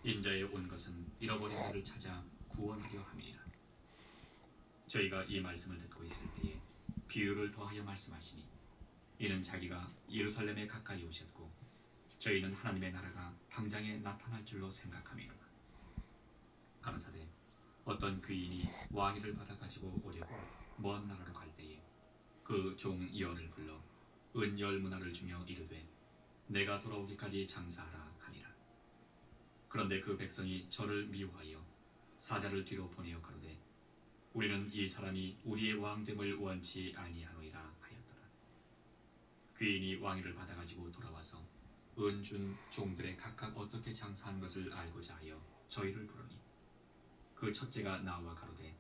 인자에 온 것은 잃어버린 자를 찾아 구원하려 함이니라. 저희가 이 말씀을 듣고 있을 때에 비유를 더하여 말씀하시니 이는 자기가 예루살렘에 가까이 오셨고 저희는 하나님의 나라가 당장에 나타날 줄로 생각함이로라. 가라사대 어떤 귀인이 왕위를 받아 가지고 오려고 먼 나라로 갈 때에 그 종 열을 불러 은 10문화를 주며 이르되 내가 돌아오기까지 장사하라 하니라. 그런데 그 백성이 저를 미워하여 사자를 뒤로 보내어 가로되 우리는 이 사람이 우리의 왕됨을 원치 아니하노이다 하였더라. 귀인이 왕위를 받아 가지고 돌아와서 은 준 종들의 각각 어떻게 장사한 것을 알고자 하여 저희를 부르니 그 첫째가 나와 가로되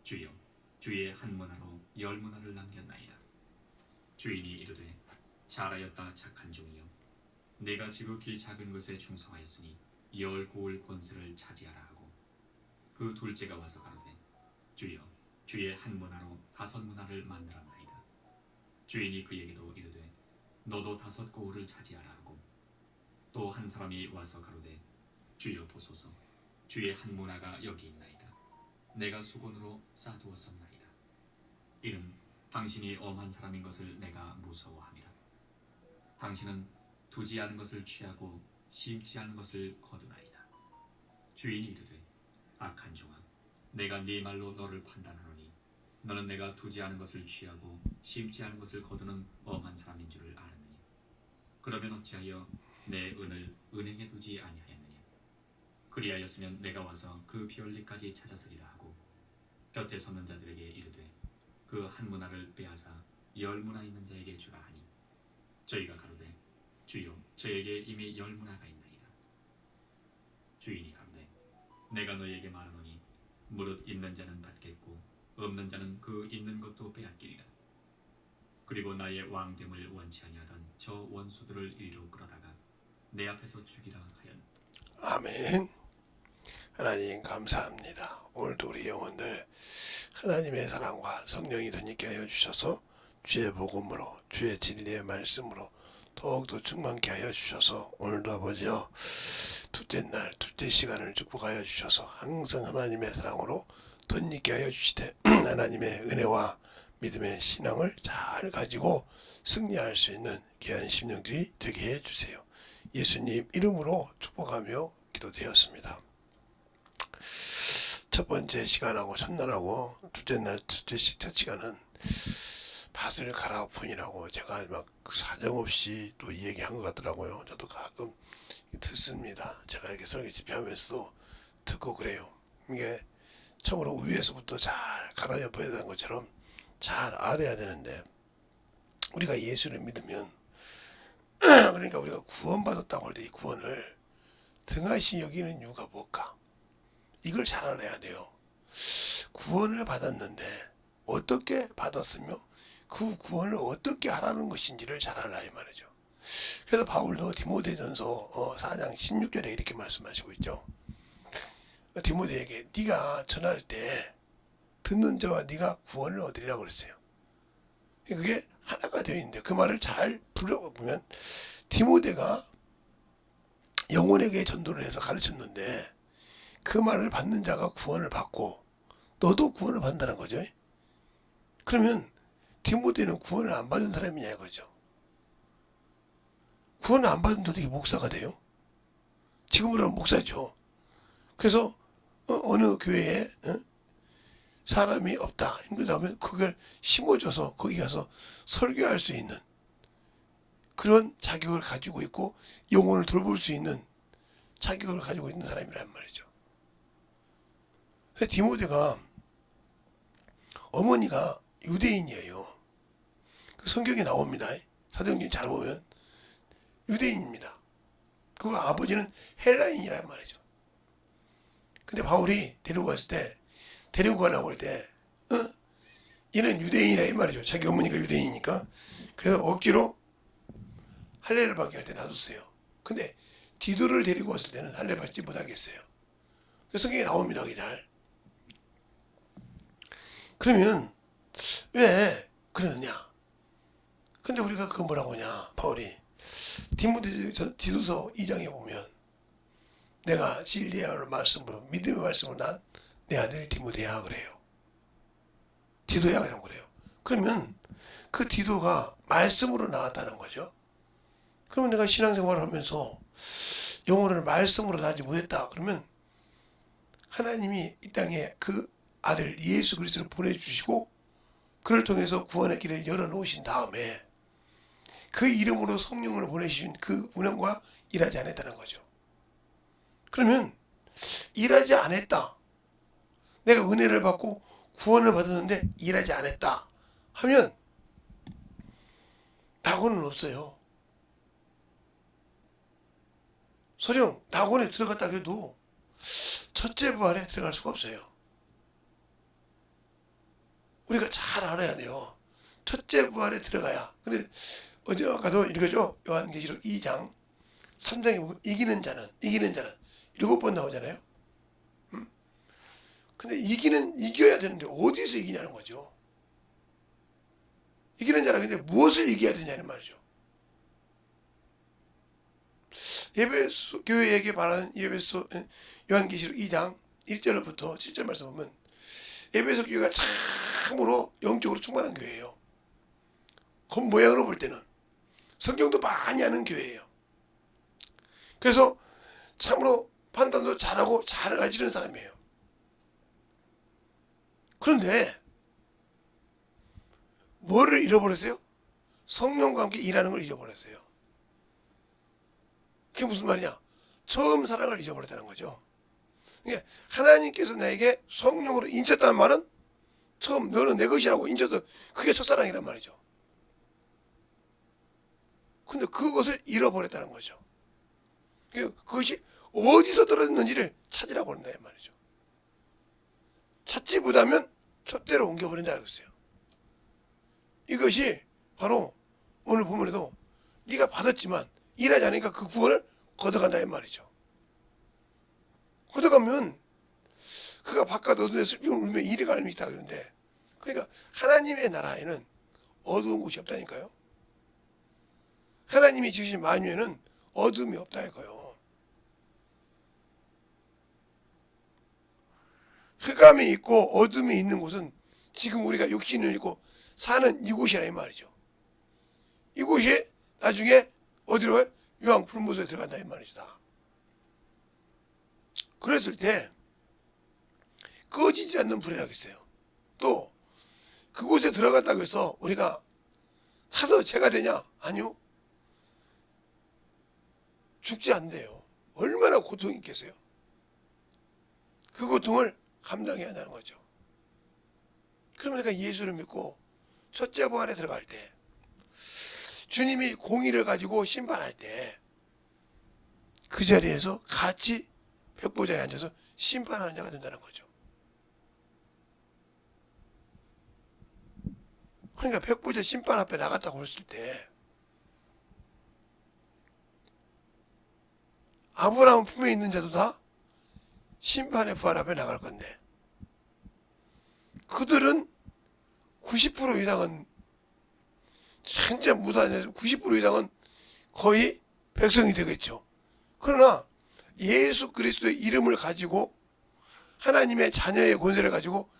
주여 주의 한 문화로 10문화를 남겼나이다. 주인이 이르되 잘하였다 착한 종이여 내가 지극히 작은 것에 충성하였으니 10고을 권세를 차지하라 하고 그 둘째가 와서 가로되 주여 주의 한 문화로 5문화를 만들었나이다. 주인이 그에게도 이르되 너도 5고을을 차지하라 하고 또 한 사람이 와서 가로되 주여 보소서 주의 한 문화가 여기 있나이다. 내가 수건으로 싸두었었나이다. 이는 당신이 엄한 사람인 것을 내가 무서워함이라. 당신은 두지 않은 것을 취하고 심지 않은 것을 거두나이다. 주인이 이르되 악한 종아 내가 네 말로 너를 판단하노니 너는 내가 두지 않은 것을 취하고 심지 않은 것을 거두는 엄한 사람인 줄을 알았느냐. 그러면 어찌하여 내 은을 은행에 두지 아니하였느냐. 그리하였으면 내가 와서 그 비올리까지 찾았으리라 하고 곁에 섰는 자들에게 이르되 그 한 문화를 빼앗아 10문화 있는 자에게 주라 하니 저희가 가로되 주여 저에게 이미 10문화가 있나이다. 주인이 가로되 내가 너에게 말하노니 무릇 있는 자는 받겠고 없는 자는 그 있는 것도 빼앗기리라. 그리고 나의 왕됨을 원치 아니하던 저 원수들을 이리로 끌어다가 내 앞에서 죽이라 하였노라. 아멘. 하나님 감사합니다. 오늘도 우리 영혼들 하나님의 사랑과 성령이 덧있게 하여 주셔서 주의 복음으로 주의 진리의 말씀으로 더욱더 충만케 하여 주셔서 오늘도 아버지여 둘째 날 둘째 시간을 축복하여 주셔서 항상 하나님의 사랑으로 덧있게 하여 주시되 하나님의 은혜와 믿음의 신앙을 잘 가지고 승리할 수 있는 귀한 심령들이 되게 해주세요. 예수님 이름으로 축복하며 기도되었습니다. 첫 번째 시간하고 첫날하고 둘째 날 둘째 시간은 밭을 갈아엎으니라고 제가 막 사정없이 또 얘기한 것 같더라고요. 저도 가끔 듣습니다. 제가 이렇게 설교 집회하면서도 듣고 그래요. 이게 처음으로 위에서부터 잘 갈아엎어야 되는 것처럼 잘 알아야 되는데 우리가 예수를 믿으면 그러니까 우리가 구원받았다고 할 때 이 구원을 등하시 여기는 이유가 뭘까? 이걸 잘 알아야 돼요. 구원을 받았는데 어떻게 받았으며 그 구원을 어떻게 하라는 것인지를 잘 알아야 이 말이죠. 그래서 바울도 디모데전서 4장 16절에 이렇게 말씀하시고 있죠. 디모데에게 네가 전할 때 듣는 자와 네가 구원을 얻으리라고 그랬어요. 그게 하나가 되어 있는데 그 말을 잘 불러보면 디모데가 영혼에게 전도를 해서 가르쳤는데 그 말을 받는 자가 구원을 받고 너도 구원을 받는다는 거죠. 그러면 디모데는 구원을 안 받은 사람이냐 이거죠. 구원을 안 받은 어떻게 목사가 돼요? 지금으로 하면 목사죠. 그래서 어느 교회에 사람이 없다 힘들다면 그걸 심어줘서 거기 가서 설교할 수 있는 그런 자격을 가지고 있고 영혼을 돌볼 수 있는 자격을 가지고 있는 사람이란 말이죠. 디모데가 어머니가 유대인이에요. 그 성경에 나옵니다. 사도행전 잘 보면 유대인입니다. 그 아버지는 헬라인이란 말이죠. 근데 바울이 데리고 갔을 때 데리고 가려고 할 때 얘는 유대인이라 이 말이죠. 자기 어머니가 유대인이니까. 그래서 억지로 할례를 받게 할 때 놔뒀어요. 근데 디도를 데리고 왔을 때는 할례 받지 못하겠어요. 성경에 나옵니다. 그게 잘. 그러면 왜 그러느냐? 근데 우리가 그거 뭐라고 하냐? 바울이 디도서 2장에 보면 내가 진리의 말씀으로 믿음의 말씀으로 난 내 아들 디모데야 그래요. 디도야 그냥 그래요. 그러면 그 디도가 말씀으로 나왔다는 거죠. 그러면 내가 신앙생활을 하면서 영혼을 말씀으로 나지 못했다. 그러면 하나님이 이 땅에 그 아들 예수 그리스도를 보내주시고 그를 통해서 구원의 길을 열어놓으신 다음에 그 이름으로 성령을 보내주신 그 운영과 일하지 않았다는 거죠. 그러면 일하지 않았다. 내가 은혜를 받고 구원을 받았는데 일하지 않았다 하면 낙원은 없어요. 설령 낙원에 들어갔다 해도 첫째 부활에 들어갈 수가 없어요. 우리가 잘 알아야 돼요. 첫째 부활에 들어가야. 근데 어제 아까도 읽어줘. 요한계시록 2장 3장에 보면 이기는 자는 7번 나오잖아요. 근데 이겨야 되는데 어디서 이기냐는 거죠. 이기는 자는 근데 무엇을 이겨야 되냐는 말이죠. 에베소 교회에게 말하는 에베소 요한계시록 2장 1절부터 7절 말씀 보면 에베소 교회가 참으로 영적으로 충만한 교회예요. 겉모양으로 볼 때는 성경도 많이 아는 교회예요. 그래서 참으로 판단도 잘하고 잘 알지는 사람이에요. 그런데 뭐를 잃어버렸어요? 성령과 함께 일하는 걸 잃어버렸어요. 그게 무슨 말이냐? 처음 사랑을 잊어버렸다는 거죠. 그러니까 하나님께서 나에게 성령으로 인쳤다는 말은 처음 너는 내 것이라고 인쳐서 그게 첫사랑이란 말이죠. 근데 그것을 잃어버렸다는 거죠. 그것이 어디서 떨어졌는지를 찾으라고 한다 이 말이죠. 찾지 못하면 촛대로 옮겨버린다 그랬어요. 이것이 바로 오늘 본문에도 네가 받았지만 일하지 않으니까 그 구원을 걷어간다 이 말이죠. 걷어가면 그가 바깥 어둠에 슬픔을 울며 이리가 알미있다 그러는데 그러니까 하나님의 나라에는 어두운 곳이 없다니까요. 하나님이 지으신 만유에는 어둠이 없다 이거요. 흑암이 있고 어둠이 있는 곳은 지금 우리가 육신을 입고 사는 이곳이라 이 말이죠. 이곳이 나중에 어디로 가요? 유황 불못에 들어간다 이 말이죠. 다. 그랬을 때 꺼지지 않는 불이라고 있어요. 또 그곳에 들어갔다고 해서 우리가 사서 죄가 되냐? 아니요. 죽지 않대요. 얼마나 고통이 있겠어요. 그 고통을 감당해야 한다는 거죠. 그러면 내가 예수를 믿고 첫째 부활에 들어갈 때 주님이 공의를 가지고 심판할 때 그 자리에서 같이 백보자에 앉아서 심판하는 자가 된다는 거죠. 그러니까 백보자 심판 앞에 나갔다고 했을 때 아브라함 품에 있는 자도 다 심판의 부활 앞에 나갈 건데 그들은 90% 이상은 진짜 무단해서 90% 이상은 거의 백성이 되겠죠. 그러나 예수 그리스도의 이름을 가지고 하나님의 자녀의 권세를 가지고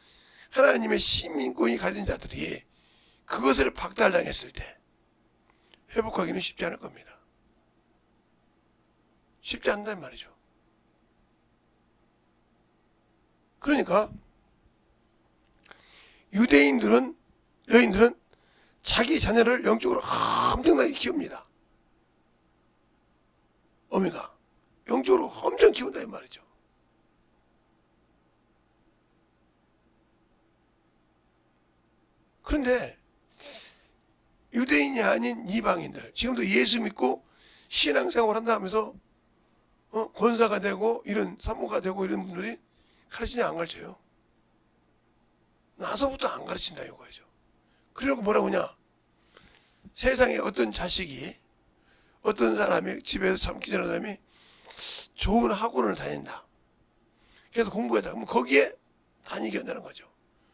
하나님의 시민권이 가진 자들이 그것을 박탈당했을 때 회복하기는 쉽지 않을 겁니다. 쉽지 않단 말이죠. 그러니까 유대인들은 여인들은 자기 자녀를 영적으로 엄청나게 키웁니다. 어미가 영적으로 엄청 키운다 이 말이죠. 그런데 유대인이 아닌 이방인들 지금도 예수 믿고 신앙생활 한다 하면서 권사가 되고 이런 사모가 되고 이런 분들이 가르치냐 안 가르쳐요? 나서부터 안 가르친다 이거죠. 그리고 뭐라고 하냐? 세상에 어떤 자식이 어떤 사람이 집에서 참기 전에 사람이 좋은 학원을 다닌다. 그래서 공부했다. 그럼 거기에 다니게 한다는 거죠.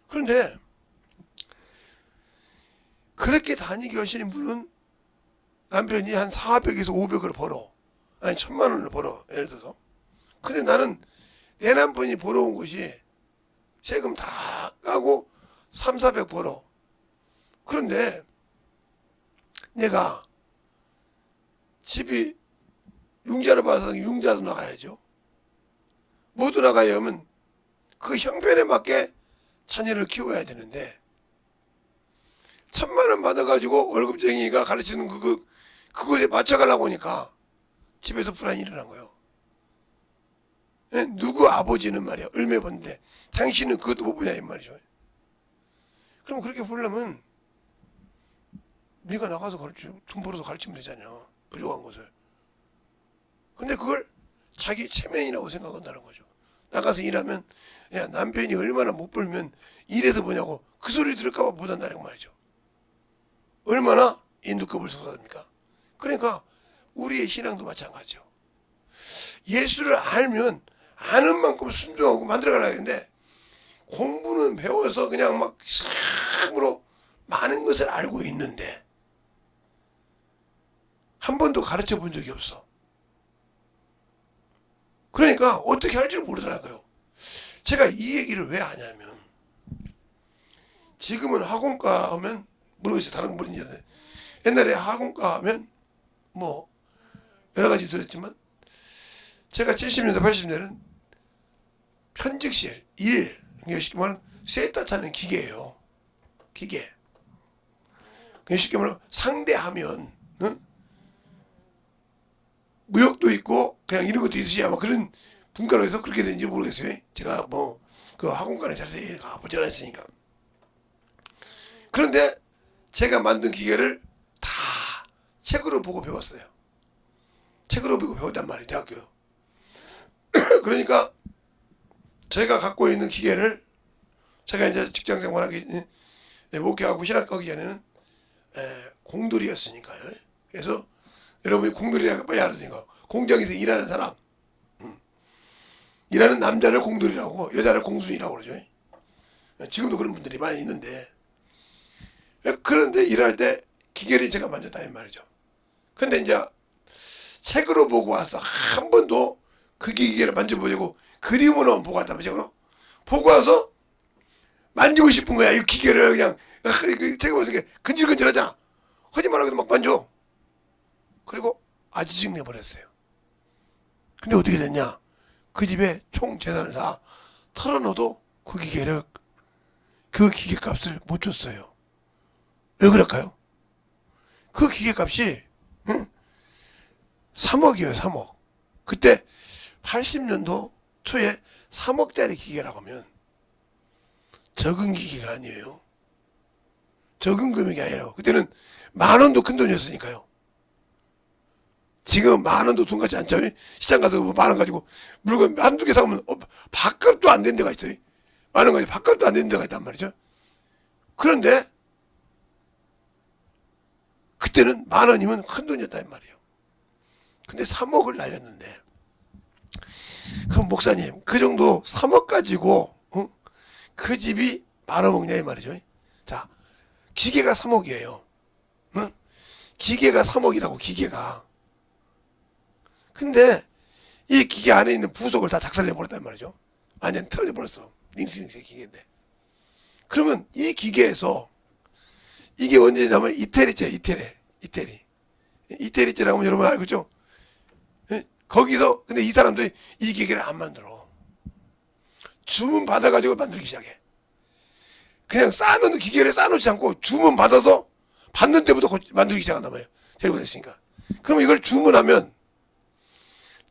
그런데 그렇게 다니게 하시는 분은 남편이 한 400에서 500을 벌어. 아니 1000만 원을 벌어. 예를 들어서. 근데 나는 내 남편이 벌어온 것이 세금 다 까고 3, 400 벌어. 그런데 내가 집이 융자를 받아서 융자도 나가야죠. 모두 나가야 하면 그 형편에 맞게 자녀를 키워야 되는데 1,000만 원 받아가지고 월급쟁이가 가르치는 그것에 맞춰가려고 하니까 집에서 불안이 일어난 거예요. 예? 누구 아버지는 말이야 얼마 버는데 당신은 그것도 못 보냐 이 말이죠. 그럼 그렇게 보려면 네가 나가서 돈 벌어서 가르치면 되잖아. 부족한 것을. 근데 그걸 자기 체면이라고 생각한다는 거죠. 나가서 일하면 야 남편이 얼마나 못 벌면 일해서 보냐고 그 소리 들을까 봐 못한다는 말이죠. 얼마나 인두급을 쏟아합니까? 그러니까 우리의 신앙도 마찬가지죠. 예수를 알면 아는 만큼 순종하고 만들어가려고 했는데 공부는 배워서 그냥 막 싹으로 많은 것을 알고 있는데 한 번도 가르쳐 본 적이 없어. 그러니까 어떻게 할지를 모르더라고요. 제가 이 얘기를 왜 하냐면 지금은 학원가 하면 모르겠어요. 다른 분인지. 옛날에 학원가 하면 뭐 여러 가지 들었지만 제가 70년대 80년대는 편직실 일 쉽게 말하면 세타 차는 기계예요. 기계. 쉽게 말하면 상대하면 무역도 있고 그냥 이런 것도 있으시 아마 그런 분과로 해서 그렇게 되는지 모르겠어요. 제가 뭐 그 학원간에 자세히 가보지 않았으니까. 그런데 제가 만든 기계를 다 책으로 보고 배웠어요. 책으로 보고 배웠단 말이에요. 대학교요. 그러니까 제가 갖고 있는 기계를 제가 이제 직장 생활하기 목회하고 신학 가기 전에는 공돌이였으니까요. 그래서 여러분이 공돌이라고 빨리 알아두니까 공장에서 일하는 사람 일하는 남자를 공돌이라고 여자를 공순이라고 그러죠. 지금도 그런 분들이 많이 있는데 그런데 일할 때 기계를 제가 만졌다 이 말이죠. 근데 이제 책으로 보고 와서 한 번도 그 기계를 만져보려고 그림으로만 보고 왔단 말이죠. 보고 와서 만지고 싶은 거야. 이 기계를 그냥 책을 보면서 근질근질하잖아. 하지 말라고 막 만져. 그리고 아지직 내버렸어요. 근데 어떻게 됐냐? 그 집에 총 재산을 다 털어넣어도 그 기계를 그 기계 값을 못 줬어요. 왜 그럴까요? 그 기계 값이 3억이에요. 3억. 그때 80년도 초에 3억짜리 기계라고 하면 적은 기계가 아니에요. 적은 금액이 아니라고. 그때는 10,000원도 큰 돈이었으니까요. 지금 10,000원도 돈 같지 않죠? 시장 가서 뭐 10,000원 가지고 물건 한두 개 사오면 밥값도 안 되는 데가 있어요. 10,000원 가지고 밥값도 안 되는 데가 있단 말이죠. 그런데 그때는 10,000원이면 큰 돈이었단 말이에요. 근데 3억을 날렸는데 그럼 목사님 그 정도 3억 가지고 그 집이 말아먹냐 이 말이죠. 자, 기계가 3억이에요. 기계가 3억이라고 기계가. 근데 이 기계 안에 있는 부속을 다 작살내버렸단 말이죠. 완전 틀어져 버렸어. 링스링스의 기계인데. 그러면 이 기계에서 이게 언제냐면 이태리째 이태리째라고 하면 여러분 알겠죠? 거기서 근데 이 사람들이 이 기계를 안 만들어. 주문 받아가지고 만들기 시작해. 그냥 쌓아놓는 기계를 쌓아놓지 않고 주문 받아서 받는 때부터 만들기 시작한단 말이에요. 데리고 됐으니까. 그러면 이걸 주문하면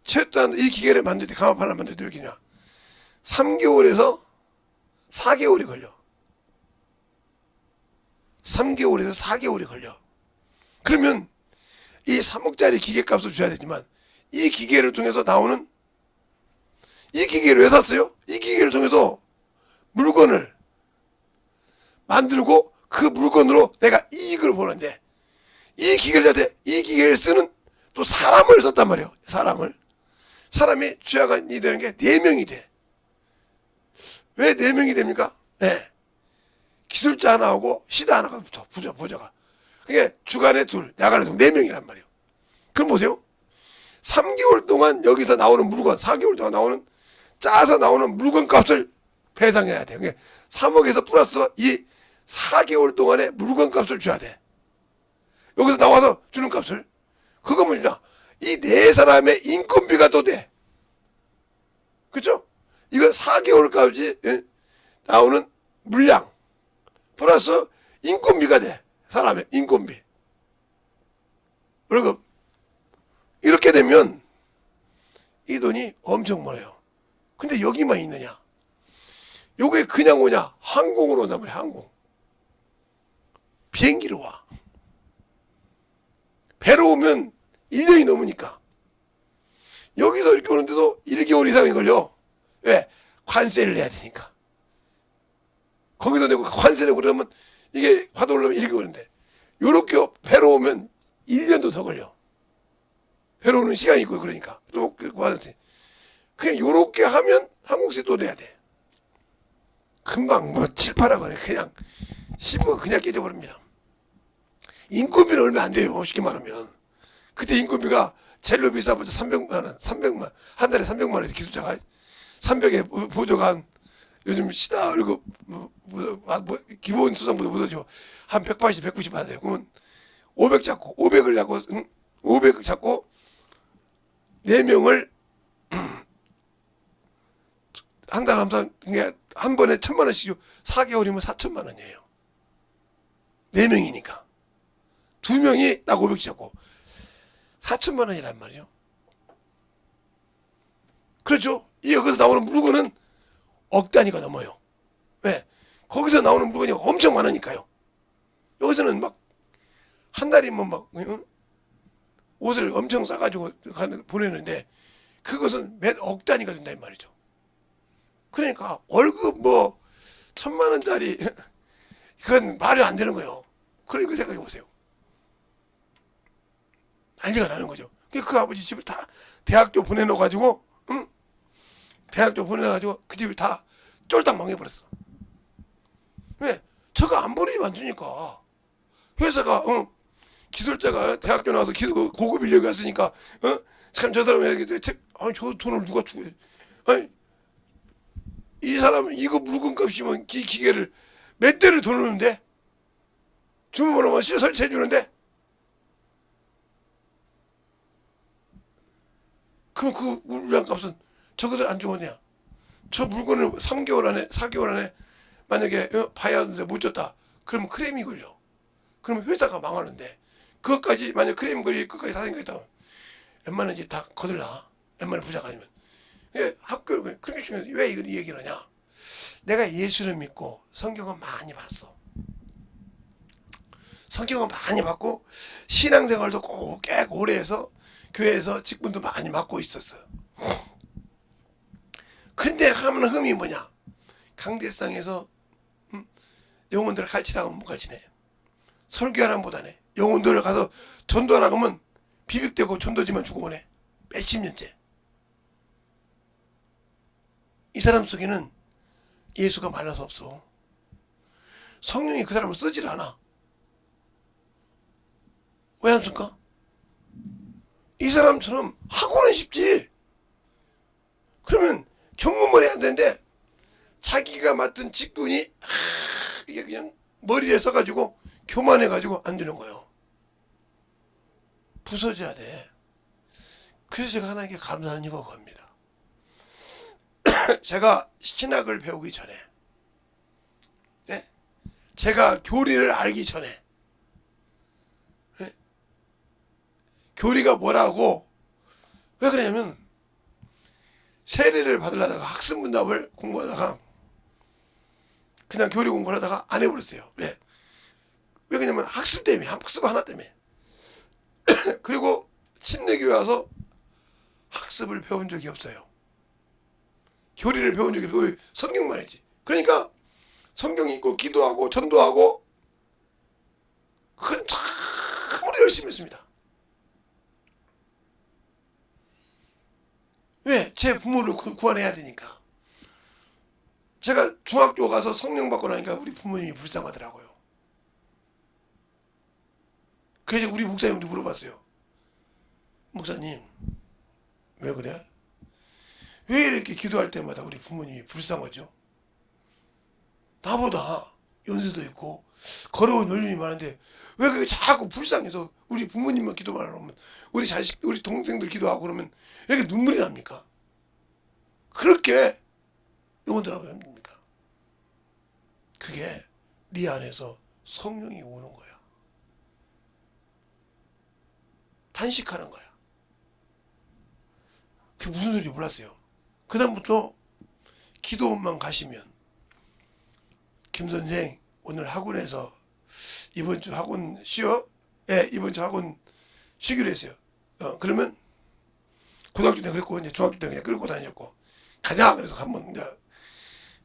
최소한 이 기계를 만들 때 가마판 하나 만들 때 몇 개냐? 3개월에서 4개월이 걸려. 3개월에서 4개월이 걸려. 그러면 이 3억짜리 기계값을 줘야 되지만 이 기계를 통해서 나오는 이 기계를 왜 샀어요? 이 기계를 통해서 물건을 만들고 그 물건으로 내가 이익을 보는데 이 기계를 쓰는 또 사람을 썼단 말이에요. 사람이 주야간이 되는 게 4명이 돼. 왜 4명이 됩니까? 네. 기술자 하나 하고 시다 하나가 붙어. 보좌가. 그게 주간에 2, 야간에 2, 4명이란 말이에요. 그럼 보세요. 3개월 동안 여기서 나오는 물건, 4개월 동안 나오는 짜서 나오는 물건 값을 배상해야 돼. 그러니까 3억에서 플러스 이 4개월 동안의 물건 값을 줘야 돼. 여기서 나와서 주는 값을. 그거 뭐냐? 이 네 사람의 인건비가 또 돼. 그쵸? 이건 4개월 값이 나오는 물량 플러스 인건비가 돼. 사람의 인건비. 월급. 이렇게 되면 이 돈이 엄청 많아요. 근데 여기만 있느냐? 요게 그냥 오냐? 항공으로 온단 말이야. 항공. 비행기로 와. 배로 오면 1년이 넘으니까. 여기서 이렇게 오는데도 1개월 이상이 걸려. 왜? 관세를 내야 되니까. 거기서 내고 관세 내고 그러면 이게 화도 올라오면 1개월 걸리는데 요렇게 배로 오면 1년도 더 걸려. 배로 오는 시간이 있고 그러니까. 또 관세. 그냥 요렇게 하면 항공세 또 내야 돼. 금방 뭐 7, 8억 원에 그냥 10억 그냥 깨져버립니다. 인건비는 얼마 안 돼요. 쉽게 말하면. 그때 인건비가 젤로 비싸보자 300만 원, 300만 한 달에 300만 원에서 기술자가 300에 보조가 한 요즘 시다 월급 기본 수당보다 못하죠. 한 180, 190 받아요. 그러면 500 잡고 500을 잡고 500을 잡고 4명을 한 달 하면 한 번에 1,000만 원씩 4개월이면 4천만 원이에요. 4명이니까. 2명이 딱 500 잡고 4천만 원이란 말이죠. 그렇죠? 여기서 나오는 물건은 억 단위가 넘어요. 왜? 거기서 나오는 물건이 엄청 많으니까요. 여기서는 막 한 달이면 막 옷을 엄청 싸가지고 보내는데 그것은 몇 억 단위가 된다 이 말이죠. 그러니까 월급 뭐 1,000만 원짜리 그건 말이 안 되는 거예요. 그러니까 생각해 보세요. 난리가 나는 거죠. 그 아버지 집을 다 대학교 보내놓아가지고, 응? 대학교 보내놔가지고 그 집을 다 쫄딱 망해버렸어. 왜? 저거 안 보내면 안 되니까. 회사가, 기술자가 대학교 나와서 고급 인력이 왔으니까, 참 저 사람이, 아니, 저 돈을 누가 주고, 아니, 이 사람은 이거 물건 값이면 기계를 몇 대를 돈 넣는데? 주문번호만 설치해 주는데? 그럼 그 물량 값은 저것을 안 주겠냐? 저 물건을 3개월 안에, 4개월 안에 만약에 봐야 하는데 못 줬다. 그러면 크레임이 걸려. 그러면 회사가 망하는데 그것까지 만약 크레임 걸리 끝까지 다 생겼다. 웬만한 집 다 거들라. 웬만한 부자가 아니면. 예, 학교 그렇게 중요해. 왜 이걸 이 얘기를 하냐? 내가 예수를 믿고 성경을 많이 봤어. 성경을 많이 봤고 신앙생활도 꽤 오래 해서 교회에서 직분도 많이 맡고 있었어요. 근데 하면 흠이 뭐냐? 강대상에서 영혼들을 가르치라고 하면 못 가르치네. 설교하라면 못하네. 영혼들을 가서 전도하라고 하면 비빅대고 전도지만 주고 오네. 몇십 년째. 이 사람 속에는 예수가 말라서 없어. 성령이 그 사람을 쓰질 않아. 왜 안 쓸까? 이 사람처럼 하고는 싶지. 그러면 경험을 해야 되는데 자기가 맡은 직분이 이게 그냥 머리에 써가지고 교만해가지고 안 되는 거예요. 부서져야 돼. 그래서 제가 하나님께 감사하는 이유가 그겁니다. 제가 신학을 배우기 전에, 네? 제가 교리를 알기 전에, 네? 교리가 뭐라고, 왜 그러냐면 세례를 받으려다가 학습문답을 공부하다가 그냥 교리 공부를 하다가 안 해버렸어요. 왜? 왜 그러냐면 학습 때문에, 학습 하나 때문에. 그리고 신내교회 와서 학습을 배운 적이 없어요. 교리를 배운 적이 없어요. 성경만 했지. 그러니까 성경 읽고 기도하고 전도하고 그건 참으로 열심히 했습니다. 왜? 제 부모를 구원해야 되니까. 제가 중학교 가서 성령 받고 나니까 우리 부모님이 불쌍하더라고요. 그래서 우리 목사님도 물어봤어요. 목사님, 왜 그래? 왜 이렇게 기도할 때마다 우리 부모님이 불쌍하죠? 나보다 연세도 있고 걸어온 연륜이 많은데 왜 그렇게 자꾸 불쌍해서 우리 부모님만 기도만 하면 우리 자식, 우리 동생들 기도하고 그러면 왜 이렇게 눈물이 납니까? 그렇게 영혼들하고 합니까? 그게 네 안에서 성령이 오는 거야. 단식하는 거야. 그게 무슨 소리인지 몰랐어요. 그 다음부터 기도원만 가시면 김 선생 오늘 학원에서 이번 주 학원 쉬어? 예, 이번 주 학원 쉬기로 했어요. 그러면 고등학교 때 그랬고 이제 중학교 때 그냥 끌고 다녔고 가자 그래서 한번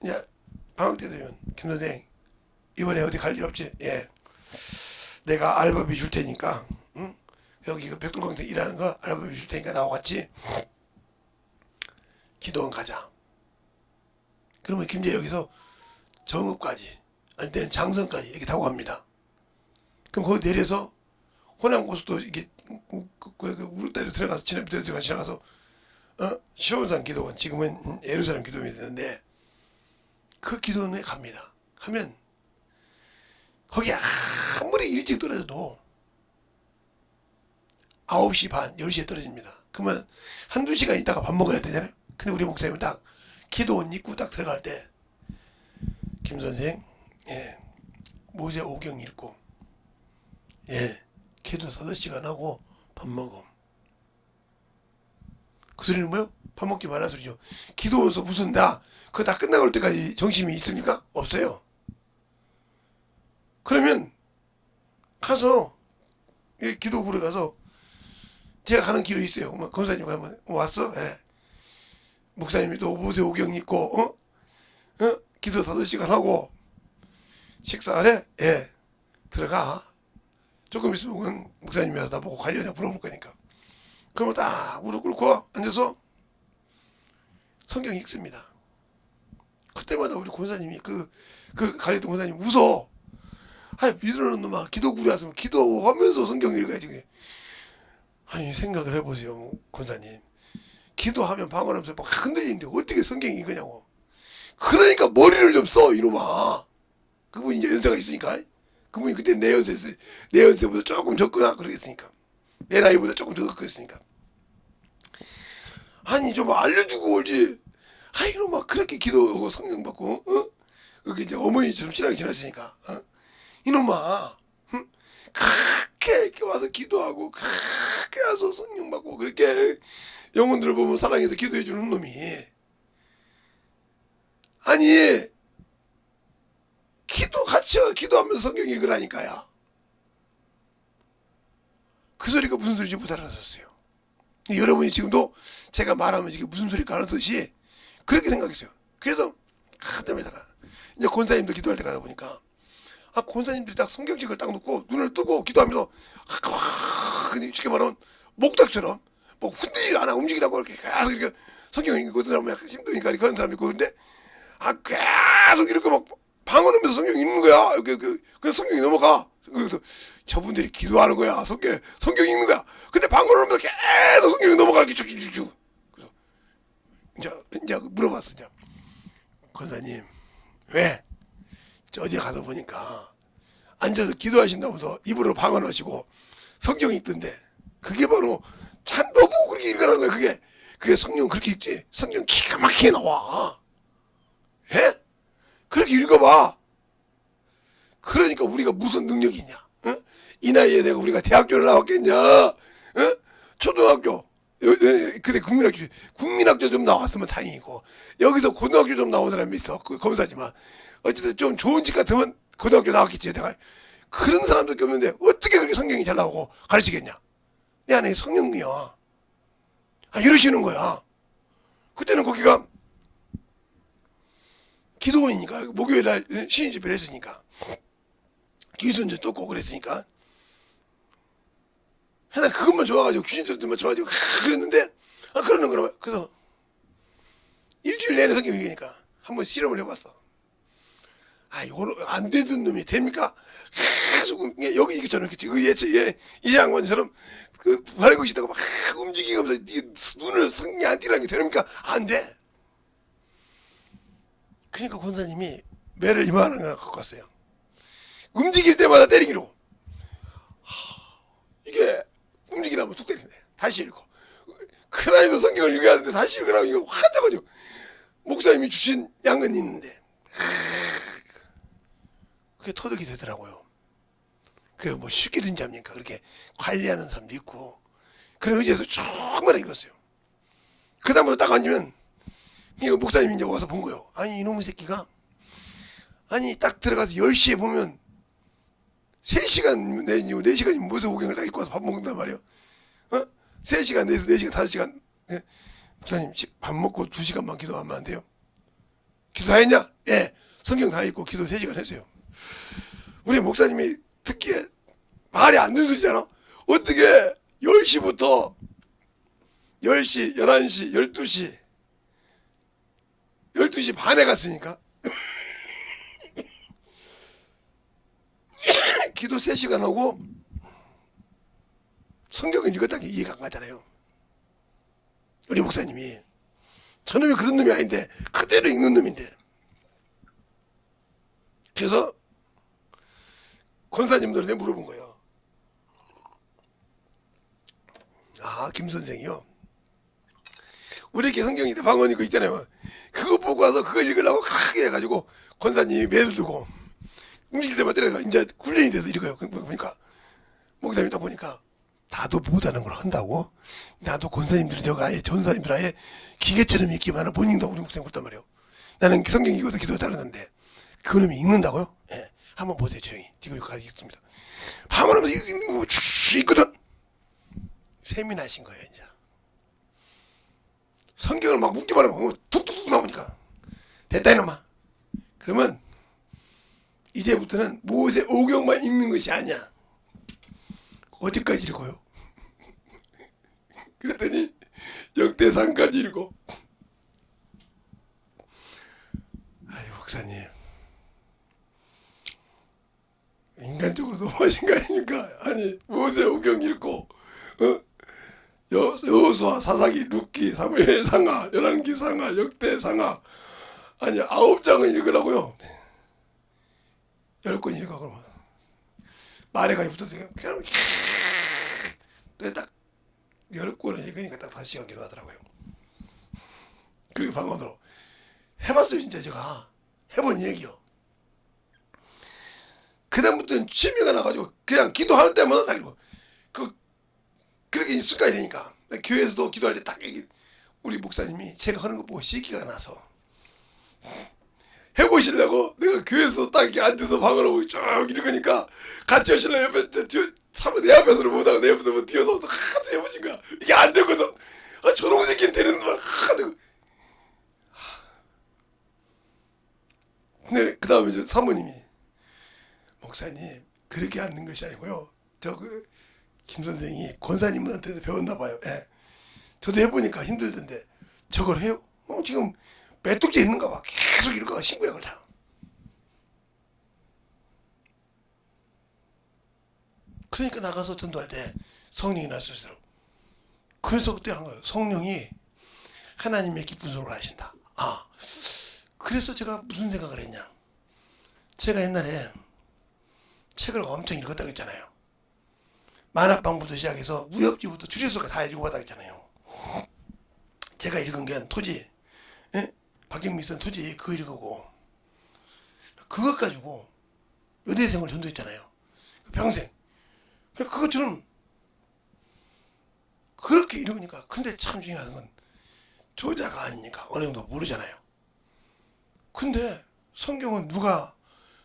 이제 방학 때 되면 김 선생 이번에 어디 갈 일 없지? 예, 내가 알바비 줄 테니까 응? 여기 그 백돌광장 일하는 거 알바비 줄 테니까 나와 같이 기도원 가자. 그러면 김제 여기서 정읍까지 아니 때는 장성까지 이렇게 타고 갑니다. 그럼 거기 내려서 호남고속도 이렇게 울다리로 들어가서 지나가서 시온산 기도원 지금은 예루살렘 기도원이 되는데 그 기도원에 갑니다. 가면 거기 아무리 일찍 떨어져도 9시 반 10시에 떨어집니다. 그러면 한두 시간 있다가 밥 먹어야 되잖아요. 근데 우리 목사님은 딱 기도원 입구 딱 들어갈 때 김 선생 예, 모세 오경 읽고 예, 기도 5시간 하고 밥 먹어. 그 소리는 뭐요? 밥 먹지 말라는 소리죠. 기도원서 무슨 그거 다 끝나갈 때까지 정신이 있습니까? 없어요. 그러면 가서 기도부에 가서 제가 가는 길이 있어요. 검사님 가면 왔어? 예. 목사님이 또 모세 오경 읽고 기도 5시간 하고 식사하래? 예. 들어가. 조금 있으면 목사님이 와서 나보고 관련해 물어볼 거니까. 그러면 딱 무릎 꿇고 앉아서 성경 읽습니다. 그때마다 우리 권사님이 그 가리던 권사님 웃어. 믿으라는 놈아 기도구리 왔으면 기도하면서 성경 읽어야지. 아니 생각을 해보세요 권사님. 기도하면 방언하면서 막 흔들리는데 어떻게 성경 읽으냐고. 그러니까 머리를 좀 써 이놈아. 그분이 이제 연세가 있으니까. 그분이 그때 내 연세보다 조금 적거나 그러겠으니까. 내 나이보다 조금 적었으니까. 아니 좀 알려주고 오지. 이놈아 그렇게 기도하고 성경 받고 여기 이제 어머니처럼 신앙이 지났으니까 이놈아 그렇게 이렇게 와서 기도하고 그렇게 와서 성령 받고 그렇게 영혼들을 보면 사랑해서 기도해 주는 놈이 아니 같이 기도하면서 성경 읽으라니까요. 그 소리가 무슨 소리인지 못 알아듣었어요. 여러분이 지금도 제가 말하면 이게 무슨 소리가 하듯이 그렇게 생각했어요. 그래서 하다가 이제 권사님들 기도할 때 가다 보니까 권사님들이 딱 성경책을 딱 놓고 눈을 뜨고 기도하면서 쉽게 말하면 목닥처럼 뭐 흔들리지 않아 움직이다 고 이렇게 계속 이렇게 성경 읽고 있는 사람은 약간 힘드니까 그런 사람이 있고 근데 계속 이렇게 막 방언하면서 성경 읽는 거야. 이렇게 그냥 성경이 넘어가. 그래서 저분들이 기도하는 거야. 성경 읽는 거야. 근데 방언하면서 계속 성경이 넘어가 이렇게 쭉쭉쭉. 그래서 이제 물어봤어. 이제 권사님 왜? 어제 가서 보니까 앉아서 기도하신다면서 입으로 방언하시고 성경 읽던데 그게 바로 너보고 그렇게 읽으라는 거야. 그게 성경 그렇게 읽지. 성경 기가 막히게 나와. 예? 그렇게 읽어봐. 그러니까 우리가 무슨 능력이 있냐? 이 나이에 내가 우리가 대학교를 나왔겠냐? 초등학교 그때 국민학교 좀 나왔으면 다행이고 여기서 고등학교 좀 나온 사람이 있어. 검사지만 어쨌든 좀 좋은 집 같으면 고등학교 나왔겠지. 내가 그런 사람밖에 없는데 어떻게 그렇게 성경이 잘 나오고 가르치겠냐? 내 안에 성령이야. 이러시는 거야. 그때는 거기가 기도원이니까 목요일 날 쉬는 집회를 했으니까 기순제 떴고 그랬으니까 하나 그것만 좋아가지고 귀신들만 좋아가지고 그랬는데 그러는 거라. 그래서 일주일 내내 성경 읽으니까 한번 실험을 해봤어. 아, 이거 안 되던 놈이 됩니까? 계속 여기 이것처럼 이 양반처럼 그 바른 것이 있다고 막 움직이면서 눈을 성이 안 띄라는 게 됩니까? 안 돼. 그러니까 권사님이 매를 이만한 걸 갖고 왔어요. 움직일 때마다 때리기로. 이게 움직이라면 툭 때리네. 다시 읽고. 크라이도 성경을 읽어야 하는데 다시 읽으라고 이거 화져가지고 목사님이 주신 양은 있는데 그게 터득이 되더라고요. 그게 뭐 쉽게 든지 합니까? 그렇게 관리하는 사람도 있고 그런 의지에서 충분히 읽었어요. 그 다음부터 딱 앉으면 이거 목사님이 이제 와서 본 거예요. 아니 이놈의 새끼가 아니 딱 들어가서 10시에 보면 3시간 내지고 4시간이 무슨 오경을 딱 입고 와서 밥 먹는단 말이에요. 3시간 내에서 4시간 5시간 예. 목사님 밥 먹고 2시간만 기도하면 안 돼요? 기도 다 했냐? 예. 성경 다 읽고 기도 3시간 했어요. 우리 목사님이 듣기에 말이 안 되는 소리잖아. 어떻게 10시부터 10시, 11시, 12시 12시 반에 갔으니까 기도 3시간 하고 성경을 읽었다는 게 이해가 안 가잖아요. 우리 목사님이 저놈이 그런 놈이 아닌데 그대로 읽는 놈인데 그래서 권사님들한테 물어본 거예요. 아, 김 선생이요. 우리 이렇게 성경 있대 방언 있고 있잖아요. 그거 보고 와서 그거 읽으려고 크게 해가지고 권사님이 매를 두고 움직일 때마다 때려가 이제 훈련이 돼서 읽어요. 보니까 목사님 딱 보니까 나도 못하는 걸 한다고? 나도 권사님들 저가 아예 전사님들 아예 기계처럼 읽기만 하는 본인도 우리 목사님 그랬단 말이에요. 나는 성경 읽어도 기도 잘하는데 그놈이 읽는다고요? 예. 한번 보세요 조용히. 지금 여기까지 읽습니다. 방언하면서 읽는 거 쭉 읽거든. 세민하신 거예요 이제. 성경을 막 묵기만 하면 툭툭툭 나오니까 됐다 이놈아. 그러면 이제부터는 모세 오경만 읽는 것이 아니야. 어디까지 읽어요? 그랬더니 역대상까지 읽어. 아이 목사님 인간적으로 너무하신 거 아닙니까? 아니 모세 오경 읽고 여호수아 사사기 룻기 사무엘 상하 열왕기 상하 역대 상하 아니 9장을 읽으라고요. 10권 읽어 그러면 말에가 붙어서 그냥 딱 10권을 읽으니까 딱 5시간 기도하더라고요. 그리고 방언으로 해봤어요. 진짜 제가 해본 얘기요. 그 다음부터는 취미가 나가지고 그냥 기도할 때마다 다 읽고 그렇게 습관이 되니까 교회에서도 기도할 때 딱 우리 목사님이 제가 하는 거 보고 시기가 나서 해보시려고 내가 교회에서 딱 이렇게 앉아서 방언하고 쭉 읽으니까 같이 하시려고 옆에 내 앞에서는 못하고 내 옆에서 뛰어서 같이 해보신 거야. 이게 안 되거든. 아, 저놈의 새끼는 되는 말 하고. 근데 그 다음에 이제 사모님이 목사님 그렇게 앉는 것이 아니고요. 김 선생이 권사님한테서 배웠나 봐요. 예. 저도 해보니까 힘들던데 저걸 해요? 지금 메뚜기 있는가 봐. 계속 이럴까 신구약을 다. 그러니까 나가서 전도할 때 성령이 나서시더라고. 그래서 그때 한 거예요. 성령이 하나님의 기쁜 소리를 하신다. 아, 그래서 제가 무슨 생각을 했냐. 제가 옛날에 책을 엄청 읽었다고 했잖아요. 만화방부터 시작해서 무협지부터 추리소가 다 읽어봤다고 했잖아요. 제가 읽은 게 토지, 예? 박경미 쓴 토지 그거 읽고 그것 가지고 여대생을 전도했잖아요. 평생. 그것처럼 그렇게 읽으니까 근데 참 중요한 건 저자가 아니니까 어느 정도 모르잖아요. 근데 성경은 누가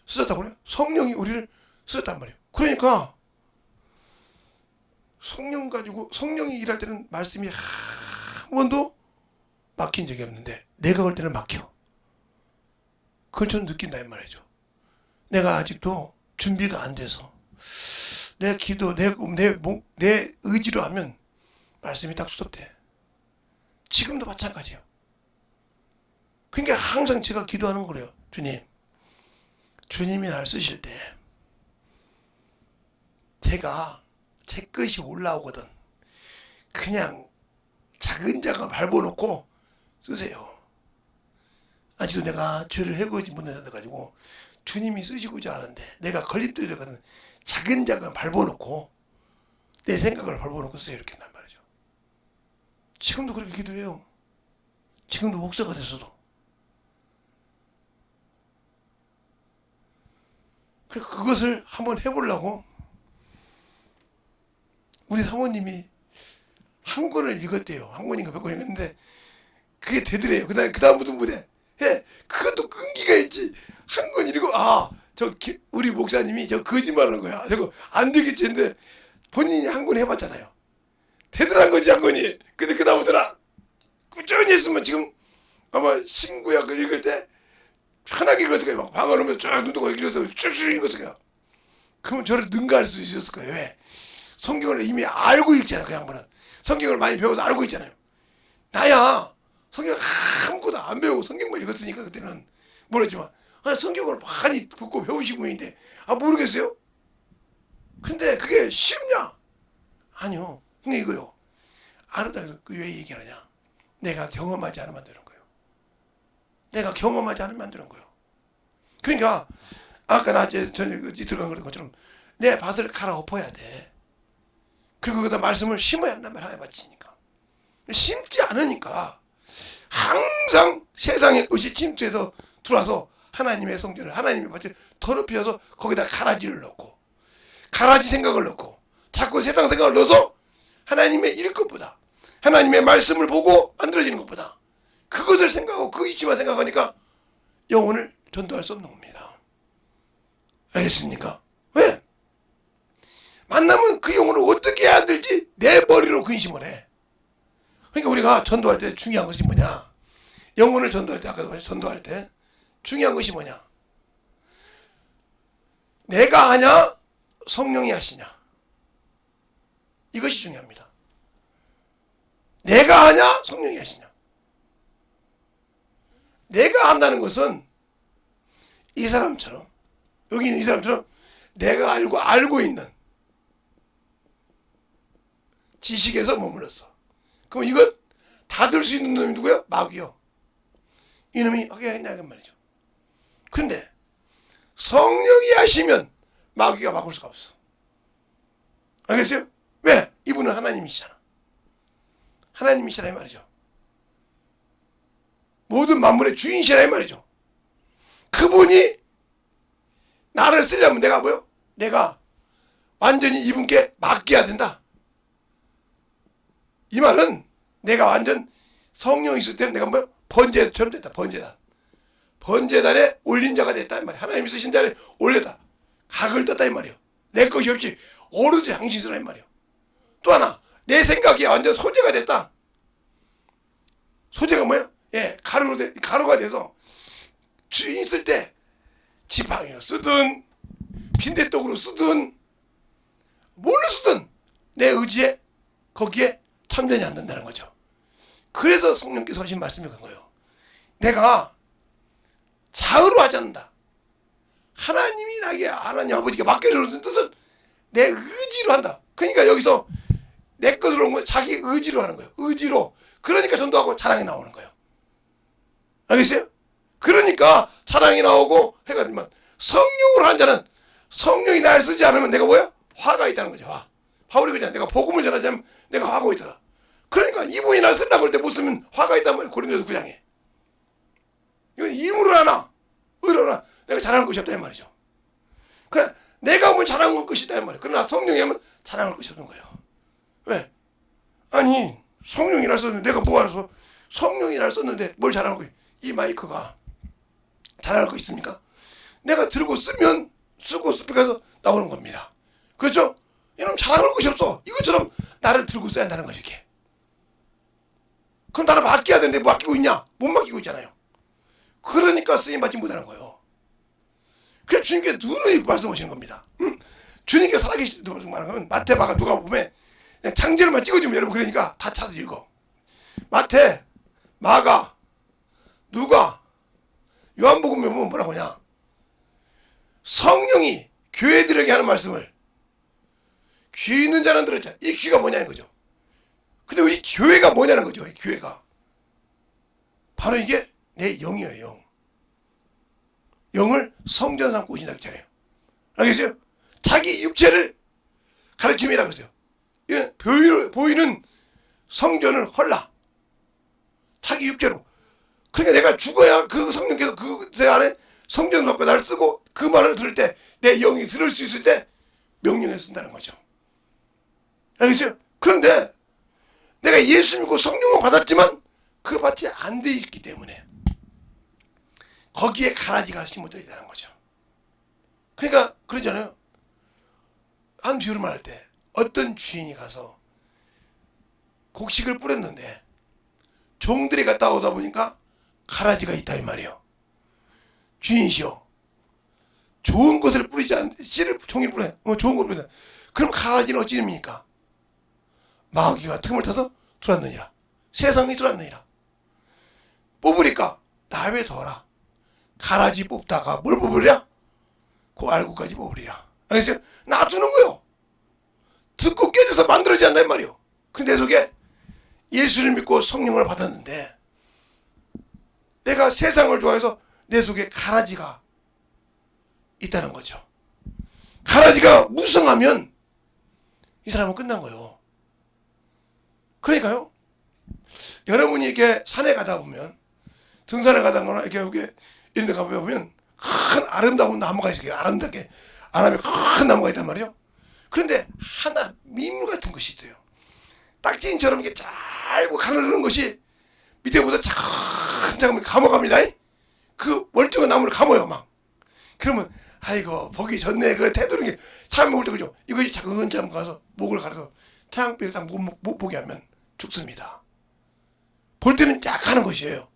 쓰셨다고 그래요? 성령이 우리를 쓰셨단 말이에요. 그러니까 성령 가지고 성령이 일할 때는 말씀이 한 번도 막힌 적이 없는데 내가 올 때는 막혀. 그걸 저는 느낀다 이 말이죠. 내가 아직도 준비가 안 돼서 내 기도 내 의지로 하면 말씀이 딱 수습돼. 지금도 마찬가지예요. 그러니까 항상 제가 기도하는 거래요. 주님 주님이 날 쓰실 때 제가 제 것이 올라오거든 그냥 작은 자가 밟아놓고 쓰세요. 아직도 내가 죄를 해고하지 못해가지고 주님이 쓰시고자 하는데 내가 걸림돌이 되거든 작은 자가 밟아놓고 내 생각을 밟아놓고 쓰세요 이렇게 한단 말이죠. 지금도 그렇게 기도해요. 지금도 목사가 됐어도. 그것을 한번 해보려고 우리 사모님이 한 권을 읽었대요. 한 권인가 몇 권 읽었는데 그게 되더래요. 그 다음부터 못해. 해. 그것도 끈기가 있지. 한 권 읽고 우리 목사님이 저 거짓말하는 거야. 저거 안 되겠지 했는데 본인이 한 권 해봤잖아요. 되더란 거지 한 권이. 근데 그 다음부터는 꾸준히 했으면 지금 아마 신구약을 읽을 때 편하게 읽었을 거예요. 막 방언 오면서 쫙 눈 뜨고 읽어서 쭉쭉 읽었을 거예요. 그러면 저를 능가할 수 있었을 거예요. 왜? 성경을 이미 알고 읽잖아요. 그 양반은. 성경을 많이 배워서 알고 있잖아요. 나야 성경 아무것도 안 배우고 성경만 읽었으니까 그때는 모르지만 성경을 많이 듣고 배우신 분인데 모르겠어요? 근데 그게 쉽냐? 아니요. 근데 이거요. 아르다 왜 얘기하냐? 내가 경험하지 않으면 되는 거예요. 내가 경험하지 않으면 안 되는 거예요. 그러니까 아까 나 전에 들어간 것처럼 내 밭을 갈아엎어야 돼. 그리고 거기다 말씀을 심어야 한단 말이야. 바치니까. 심지 않으니까 항상 세상의 것이 침투해서 들어와서 하나님의 성전을 하나님의 밭을 더럽혀서 거기다 가라지를 넣고 가라지 생각을 넣고 자꾸 세상 생각을 넣어서 하나님의 일것보다 하나님의 말씀을 보고 만들어지는 것보다 그것을 생각하고 그 이치만 생각하니까 영혼을 전도할 수 없는 겁니다. 알겠습니까? 왜? 만나면 그 영혼을 어떻게 해야 될지 내 머리로 근심을 해. 그러니까 우리가 전도할 때 중요한 것이 뭐냐? 영혼을 전도할 때 아까 전도할 때 중요한 것이 뭐냐? 내가 하냐? 성령이 하시냐? 이것이 중요합니다. 내가 하냐? 성령이 하시냐? 내가 한다는 것은 이 사람처럼 여기 있는 이 사람처럼 내가 알고 있는 지식에서 머물렀어. 그럼 이것 다 들 수 있는 놈이 누구야? 마귀요. 이놈이 하게 했냐 말이죠. 근데 성령이 하시면 마귀가 막을 수가 없어. 알겠어요? 왜? 이분은 하나님이시잖아. 하나님이시라 이 말이죠. 모든 만물의 주인이시라 이 말이죠. 그분이 나를 쓰려면 내가 뭐요? 내가 완전히 이분께 맡겨야 된다. 이 말은 내가 완전 성령이 있을 때는 내가 뭐요? 번제처럼 됐다. 번제단에 올린 자가 됐다 이 말이야. 하나님이 쓰신 자를 올렸다. 각을 떴다 이 말이에요. 내 것이 없이 오로지 당신이라 이 말이에요. 또 하나 내 생각이 완전 소재가 됐다. 소재가 뭐야? 예, 가루가 돼서 주인 있을 때 지팡이로 쓰든 빈대떡으로 쓰든 뭘로 쓰든 내 의지에 거기에 참전이 안 된다는 거죠. 그래서 성령께서 하신 말씀이 그런 거예요. 내가 자의로 하지 않는다. 하나님이 나에게 하나님 아버지가 맡겨주는 뜻은 내 의지로 한다. 그러니까 여기서 내 것으로 온 건 자기 의지로 하는 거예요. 의지로. 그러니까 전도하고 자랑이 나오는 거예요. 알겠어요? 그러니까 자랑이 나오고 해가지만 성령으로 한 자는 성령이 날 쓰지 않으면 내가 뭐야? 화가 있다는 거죠. 화울이 그러잖아. 내가 복음을 전하지 않으면 내가 화가 있더라. 그러니까 이분이 날 쓰려고 할 때 못 쓰면 화가 있단 말이야. 고린도서 9장에. 이건 임으로 하나 의로 하나 내가 자랑할 것이 없다 이 말이죠. 그래 내가 하면 자랑할 것이 있다 이 말이야. 그러나 성령이 하면 자랑할 것이 없는 거예요. 왜? 아니 성령이 날 썼는데 내가 뭐 알아서 성령이 날 썼는데 뭘 자랑할 거야. 이 마이크가 자랑할 거 있습니까? 내가 들고 쓰면 쓰고 스피커에서 나오는 겁니다. 그렇죠? 이놈 자랑할 것이 없어. 이것처럼 나를 들고 써야 한다는 거죠. 이렇게. 그럼 나를 맡겨야 되는데 뭐 맡기고 있냐? 못 맡기고 있잖아요. 그러니까 쓰임받지 못하는 거예요. 그래서 주님께 누누이 말씀하시는 겁니다. 주님께 살아계실 때 말하면 마태, 마가, 누가 보면 그냥 창제로만 찍어주면 여러분 그러니까 다 찾아서 읽어. 마태, 마가, 누가, 요한복음에 보면 뭐라고 하냐? 성령이 교회들에게 하는 말씀을 귀 있는 자는 들었자. 이 귀가 뭐냐는 거죠. 근데 이 교회가 뭐냐는 거죠. 이 교회가 바로 이게 내 영이에요. 영. 영을 성전 삼고 오신다고 했잖아요. 알겠어요? 자기 육체를 가르침이라고 했어요. 보이는 성전을 헐라. 자기 육체로. 그러니까 내가 죽어야 그 성령께서 그 안에 성전을 놓고 나를 쓰고 그 말을 들을 때 내 영이 들을 수 있을 때 명령에 쓴다는 거죠. 알겠어요? 그런데 내가 예수 믿고 성령을 받았지만 그 밭이 안 돼 있기 때문에 거기에 가라지가 심어져 있다는 거죠. 그러니까 그러잖아요. 한 비유를 말할 때 어떤 주인이 가서 곡식을 뿌렸는데 종들이 갔다 오다 보니까 가라지가 있다 이 말이에요. 주인이시여, 좋은 것을 뿌리지 않는데 씨를 종이 뿌려, 좋은 것을 뿌리자. 그럼 가라지는 어찌 됩니까? 마귀가 틈을 타서 들어왔느니라. 세상이 들어왔느니라. 뽑으니까 나에 둬라. 가라지 뽑다가 뭘 뽑으랴? 그 알고까지 뽑으리라. 알겠어요? 놔두는 거요. 듣고 깨져서 만들어지지 않는단 말이요. 근데 내 속에 예수를 믿고 성령을 받았는데 내가 세상을 좋아해서 내 속에 가라지가 있다는 거죠. 가라지가 무성하면 이 사람은 끝난 거예요. 그러니까요. 여러분이 이렇게 산에 가다 보면 등산을 가다거나 이렇게 이런 데 가보면 큰 아름다운 나무가 있어요. 아름답게 아름다운 큰 나무가 있단 말이에요. 그런데 하나 민물 같은 것이 있어요. 딱지인처럼 이렇게 짧고 가늘는 것이 밑에보다 차근차근 감아갑니다. 그 멀쩡한 나무를 감아요 막. 그러면 아이고 보기 좋네. 그 태도는 게 사람이 볼 때 그죠. 이것이 차근차근 가서 목을 가려서 태양빛을 딱 못 보게 하면 죽습니다. 볼 때는 쫙 하는 것이에요.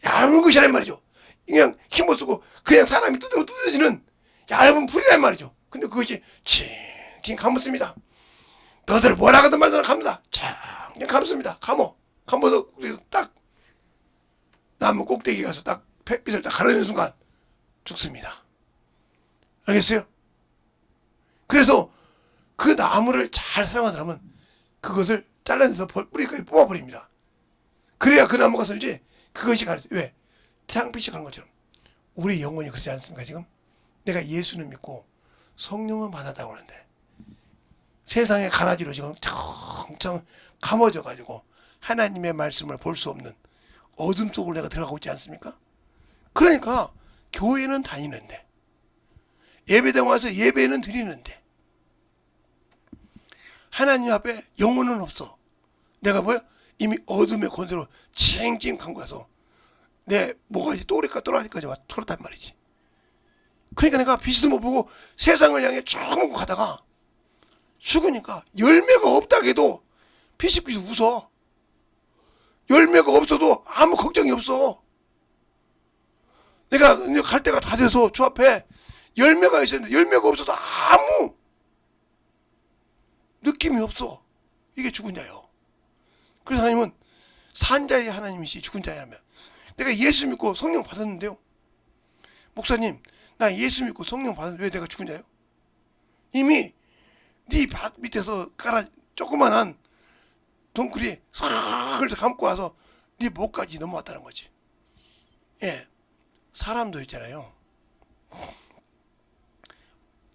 얇은 것이란 말이죠. 그냥 힘못 쓰고 그냥 사람이 뜯으면 뜯어지는 얇은 풀이란 말이죠. 근데 그것이 칭칭 감습니다. 너들 뭐라 하든 말든 감다. 쫙 그냥 감습니다. 감아서 딱 나무 꼭대기 가서 딱 햇빛을 딱 가려는 순간 죽습니다. 알겠어요? 그래서 그 나무를 잘 사랑하더라면 그것을 잘라내서 뿌리까지 뽑아버립니다. 그래야 그 나무가 설지 그것이 가르쳐. 왜? 태양빛이 가는 것처럼 우리 영혼이 그렇지 않습니까? 지금 내가 예수를 믿고 성령을 받았다고 하는데 세상의 가라지로 지금 텅텅 감아져 가지고 하나님의 말씀을 볼 수 없는 어둠 속으로 내가 들어가고 있지 않습니까? 그러니까 교회는 다니는데 예배당 와서 예배는 드리는데 하나님 앞에 영혼은 없어. 내가 뭐야? 이미 어둠의 권세로 찡찡 감고서 내 뭐가지 또라지까지 와 털었단 말이지. 그러니까 내가 빛도 못 보고 세상을 향해 쭉 먹고 가다가 죽으니까 열매가 없다 해도 피식피식 웃어. 열매가 없어도 아무 걱정이 없어. 내가 갈 때가 다 돼서 주 앞에 열매가 있었는데 열매가 없어도 아무 느낌이 없어. 이게 죽은 자요. 그래서 하나님은 산자의 하나님이시 죽은 자라면 내가 예수 믿고 성령 받았는데요. 목사님, 나 예수 믿고 성령 받았는데 왜 내가 죽은 자요? 이미 네 밭 밑에서 깔아 조그만한 덩굴이 싹 감고 와서 네 목까지 넘어왔다는 거지. 예, 사람도 있잖아요.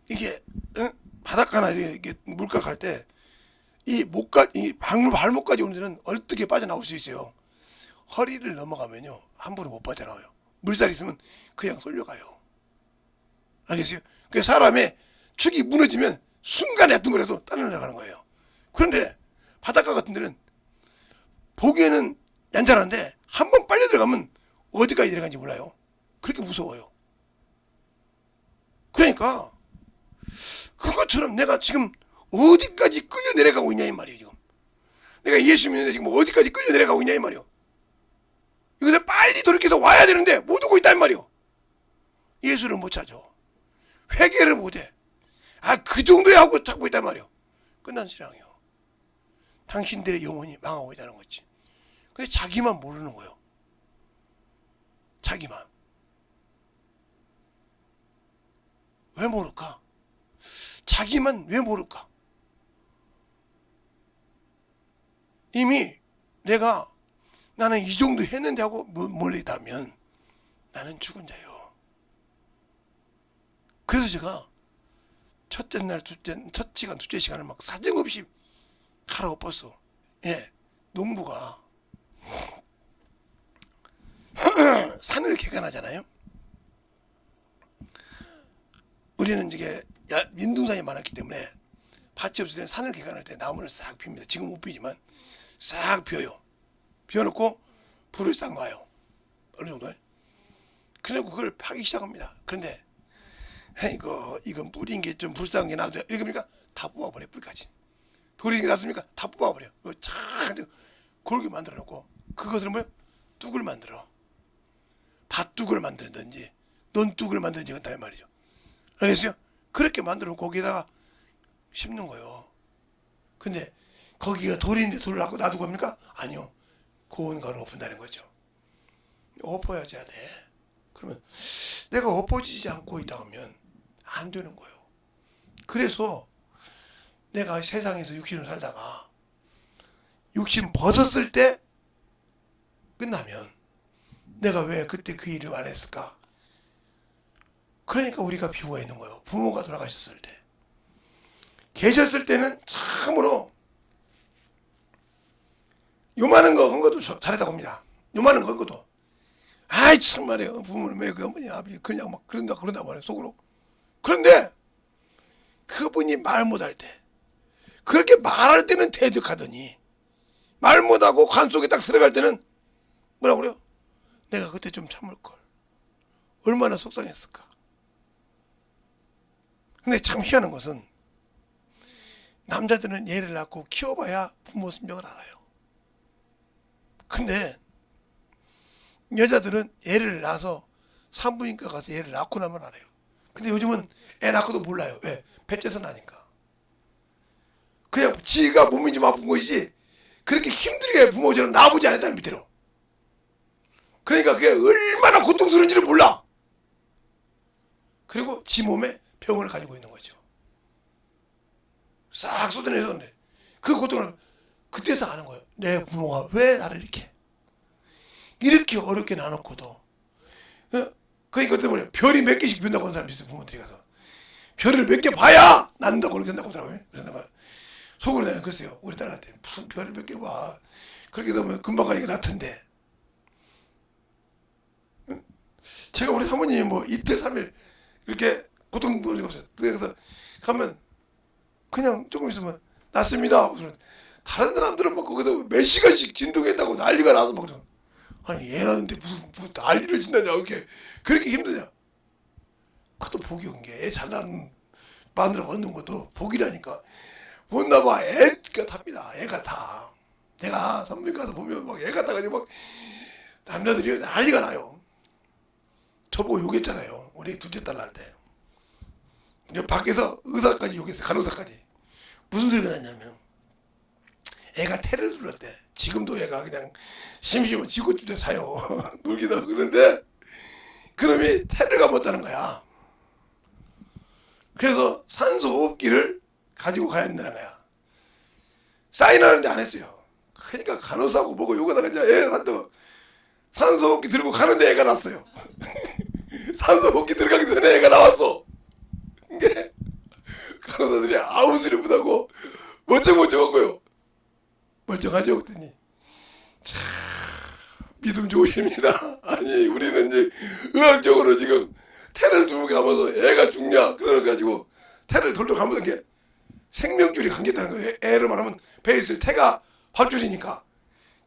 이게 바닷가나 이렇게 물가 갈 때 이 목까지 발목까지 오는 데는 얼뜨게 빠져나올 수 있어요. 허리를 넘어가면요 함부로 못 빠져나와요. 물살이 있으면 그냥 쏠려가요. 알겠어요? 그 사람의 축이 무너지면 순간에 둥그래도 따라나가는 거예요. 그런데 바닷가 같은 데는 보기에는 얀잔한데 한 번 빨려 들어가면 어디까지 내려가는지 몰라요. 그렇게 무서워요. 그러니까 그것처럼 내가 지금 어디까지 끌려 내려가고 있냐 이 말이에요. 지금 내가 예수 믿는데 지금 어디까지 끌려 내려가고 있냐 이 말이에요. 이것을 빨리 돌이켜서 와야 되는데 못 오고 있단 말이에요. 예수를 못 찾아. 회개를 못해. 그 정도에 하고 찾고 있단 말이에요. 끝난 신앙이에요. 당신들의 영혼이 망하고 있다는 거지. 근데 자기만 모르는 거예요. 자기만. 왜 모를까? 자기만 왜 모를까? 이미 내가 나는 이 정도 했는데 하고 몰리다면 나는 죽은 자요. 그래서 제가 첫째 날, 첫 시간, 둘째 시간을 막 사정없이 갈아엎었어. 예, 농부가 산을 개간하잖아요. 우리는 이게 민둥산이 많았기 때문에 밭이 없을 때는 산을 개간할 때 나무를 싹 핍니다. 지금 못 피지만 싹 비워요. 비워놓고 불을 싹 놔요. 어느 정도에. 그래놓고 그걸 파기 시작합니다. 그런데 이건 뿌린 게 좀 불쌍한 게 나도 이렇게 보니까 다 뽑아버려. 뿌리까지. 돌이 놨습니까? 다 뽑아버려. 쫙 골게 만들어 놓고 그것을 뭐요? 뚝을 만들어. 밭뚝을 만들든지 논뚝을 만들든지 그렇단 말이죠. 알겠어요? 그렇게 만들어 놓고 거기에다가 심는 거예요. 근데 거기가 돌인데 돌을 놔두고 합니까? 아니요. 고운 가루 엎은다는 거죠. 엎어야지 돼. 그러면 내가 엎어지지 않고 있다 하면 안 되는 거예요. 그래서 내가 세상에서 육신을 살다가 육신 벗었을 때 끝나면 내가 왜 그때 그 일을 안 했을까? 그러니까 우리가 비유가 있는 거예요. 부모가 돌아가셨을 때. 계셨을 때는 참으로 요만한 거 한 것도 잘했다고 합니다. 요만한 거 한 것도. 아이 참 말이에요. 부모는 왜 그 어머니 아버지 그냥 막 그런다 말이에요. 속으로. 그런데 그분이 말 못할 때 그렇게 말할 때는 대득하더니 말 못하고 관 속에 딱 들어갈 때는 뭐라고 그래요? 내가 그때 좀 참을걸. 얼마나 속상했을까. 근데 참 희한한 것은 남자들은 애를 낳고 키워봐야 부모 심정을 알아요. 근데 여자들은 애를 낳아서 산부인과 가서 애를 낳고 나면 알아요. 근데 요즘은 애 낳고도 몰라요. 왜? 배째서 나니까. 그냥 지가 몸이 좀 아픈 것이지 그렇게 힘들게 부모처럼 나아보지 않았다는 밑으로. 그러니까 그게 얼마나 고통스러운지를 몰라. 그리고 지 몸에 병을 가지고 있는 거죠. 싹 쏟아내서는데 그 고통을 그때서 아는 거예요. 내 부모가 왜 나를 이렇게 어렵게 나눠놓고도 그러니까 때문에 별이 몇 개씩 변다고 하는 사람이 있어요. 부모들이 가서 별을 몇 개 봐야 낳는다고 그렇게 한다고 하더라고요. 그래서 내가 속으로 내가 그랬어요. 우리 딸한테 무슨 별을 몇 개 봐. 그렇게 되면 금방 가니까 낫던데. 제가 우리 사모님이 뭐 이틀 3일 이렇게 고통 보내고 있어요. 그래서 가면 그냥 조금 있으면 낫습니다. 다른 사람들은 막 거기서 몇 시간씩 진동했다고 난리가 나서 막 아니 얘 낳는데 무슨 난리를 진다냐 그렇게 힘드냐. 그것도 복이 온 게 애 잘 낳는 마누라 얻는 것도 복이라니까. 못 나봐 애가 탑니다. 애가 타. 내가 산부인과 가서 보면 막 애가 타가지고 막 남자들이 난리가 나요. 저보고 욕했잖아요. 우리 둘째 딸 낳을 때. 밖에서 의사까지 욕했어요. 간호사까지. 무슨 소리가 났냐면 애가 태를 눌렀대. 지금도 애가 그냥 심심하면 지구집에 사요. 놀기도 하고 그러는데 그놈이 태를 못하는 거야. 그래서 산소호흡기를 가지고 가야 된다는 거야. 사인하는데 안 했어요. 그러니까 간호사고 뭐고 욕하다가 그냥 애 산소호흡기 들고 가는데 애가 났어요. 산소호흡기 들어가기 전에 애가 나왔어. 이게 간호사들이 아무 소리 못하고 멀쩡한 거요. 멀쩡하죠? 그랬더니 참 믿음 좋으십니다. 아니 우리는 이제 의학적으로 지금 태를 두고 가면서 애가 죽냐 그래가지고 태를 돌려 가면서 이게 생명줄이 감겨있다는 거예요. 애를 말하면 배에 있을 태가 밥줄이니까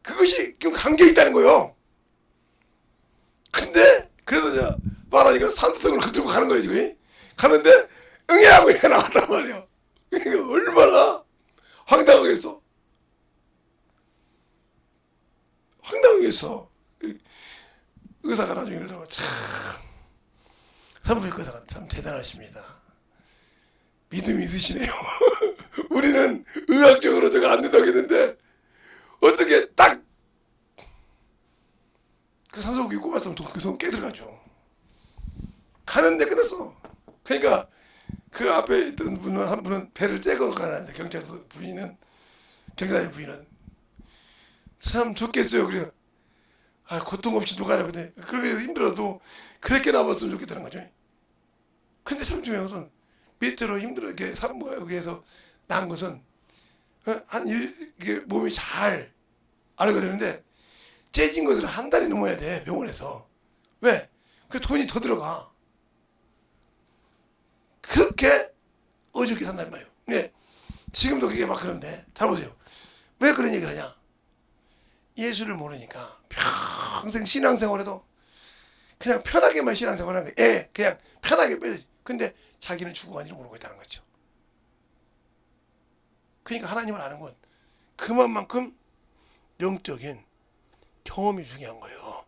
그것이 지금 감겨있다는 거예요. 근데 그래서 제가 말하니까 산소성을 들고 가는 거예요. 지금 가는데 응애하고 애 나왔단 말이에요. 그러니까 얼마나 황당하겠어. 황당하겠어. 의사가 나중에 이러더라고. 참 산부인과 의사가 참 대단하십니다. 믿음이 있으시네요. 우리는 의학적으로 저거 안 된다고 했는데 어떻게 딱 그 산소호흡기 입고 갔으면 그 돈 깨들어가죠. 가는데 끝났어. 그러니까 그 앞에 있던 분은 한 분은 배를 떼고 가는데 경찰서 부인은 경찰의 부인은 참 좋겠어요. 그래. 아 고통 없이 누가라 그래. 그렇게 힘들어도 그렇게 남았으면 좋겠다는 거죠. 근데 참 중요한 것은 밑으로 힘들게 산모에서 난 것은 이게 몸이 잘 알게 되는데 째진 것을 한 달이 넘어야 돼 병원에서. 왜? 그 돈이 더 들어가. 그렇게 어저께 산단 말이에요. 네. 지금도 그게 막 그런데 잘 보세요. 왜 그런 얘기를 하냐? 예수를 모르니까 평생 신앙생활해도 그냥 편하게만 신앙생활하는 거예요. 예, 그냥 편하게 빼. 근데 자기는 죽어가는지 모르고 있다는 거죠. 그러니까 하나님을 아는 건 그만큼 영적인 경험이 중요한 거예요.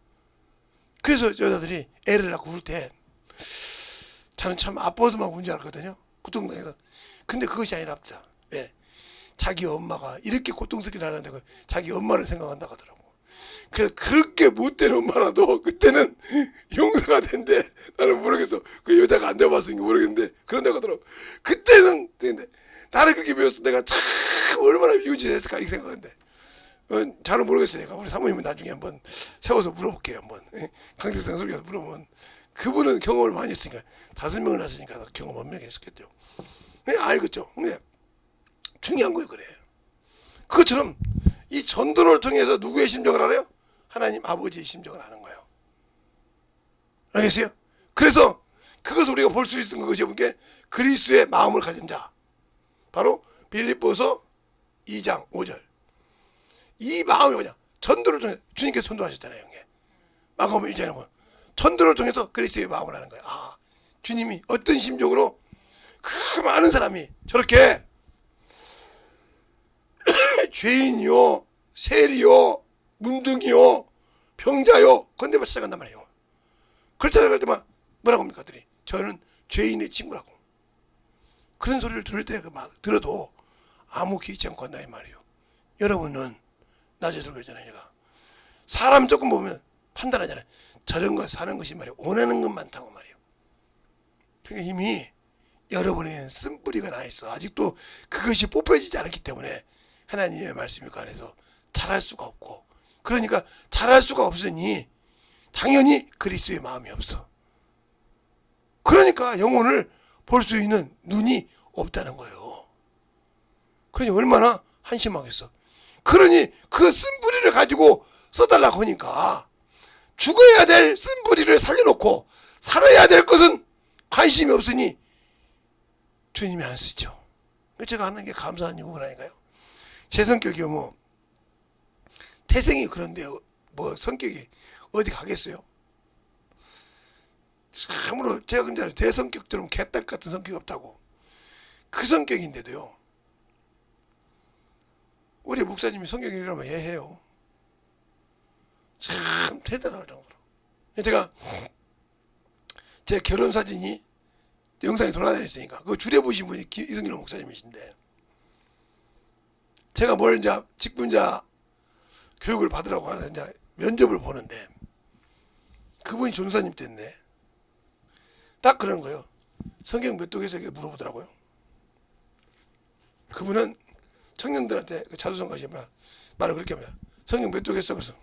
그래서 여자들이 애를 낳고 울 때 저는 참 아파서만 운줄 알았거든요. 고통당해서. 근데 그것이 아니랍니다. 왜? 자기 엄마가 이렇게 고통스럽게 나는데 자기 엄마를 생각한다고 하더라고. 그래서 그렇게 못된 엄마라도 그때는 용서가 된대. 나는 모르겠어. 그 여자가 안 돼봤으니까 모르겠는데 그런다고 하더라고. 그때는 근데 나를 그렇게 배웠어. 내가 참 얼마나 미우짓했을까 이렇게 생각하는데 잘은 모르겠어요. 내가 우리 사모님은 나중에 한번 세워서 물어볼게요. 한번 강대상 소리가 물어보면 그분은 경험을 많이 했으니까 5명을 낳았으니까 경험 분명히 했었겠죠. 알겠죠. 근데 중요한 거예요. 그래. 그것처럼 이 전도를 통해서 누구의 심정을 알아요? 하나님 아버지의 심정을 아는 거예요. 알겠어요? 그래서 그것을 우리가 볼 수 있는 것이 뭔게 그리스도의 마음을 가진 자. 바로 빌립보서 2장 5절. 이 마음이 뭐냐? 전도를 통해 주님께서 전도하셨잖아요. 형님. 마가복음 1장에 보면 전도를 통해서 그리스도의 마음을 아는 거예요. 아, 주님이 어떤 심정으로 그 많은 사람이 저렇게 죄인이요, 세리요, 문둥이요, 병자요 건네받 시작한단 말이에요. 그렇다고 할 때만 뭐라고 합니까? 그들이 저는 죄인의 친구라고. 그런 소리를 들을 때 들어도 아무 기있지 않고 한다 이 말이에요. 여러분은 낮에 들고 있잖아요. 제가 사람 조금 보면 판단하잖아요. 저런 거 사는 것이 말이에요. 원하는 것 많다고 말이에요. 그러니까 이미 여러분의 쓴뿌리가 나 있어. 아직도 그것이 뽑혀지지 않았기 때문에 하나님의 말씀이 그 안에서 잘할 수가 없고, 그러니까 잘할 수가 없으니 당연히 그리스도의 마음이 없어. 그러니까 영혼을 볼 수 있는 눈이 없다는 거예요. 그러니 얼마나 한심하겠어. 그러니 그 쓴뿌리를 가지고 써달라고 하니까 죽어야 될 쓴뿌리를 살려놓고 살아야 될 것은 관심이 없으니 주님이 안 쓰죠. 제가 하는 게 감사한 이유라니까요. 제 성격이 뭐 태생이 그런데 뭐 성격이 어디 가겠어요. 참으로 제가 근데 제 성격처럼 개떡 같은 성격이 없다고. 그 성격인데도요. 우리 목사님이 성격이 이러면 예해요. 참 대단할 정도로. 제가 제 결혼 사진이 영상이 돌아다녔으니까 그거 줄여보신 분이 이승길 목사님이신데, 제가 뭘 이제 직분자 교육을 받으라고 하는 이제 면접을 보는데 그분이 전사님 때인데 딱 그런 거예요. 성경 몇 독에서 이렇게 물어보더라고요. 그분은 청년들한테 자수성 가시면 말을 그렇게 합니다. 성경 몇 독에서 그래서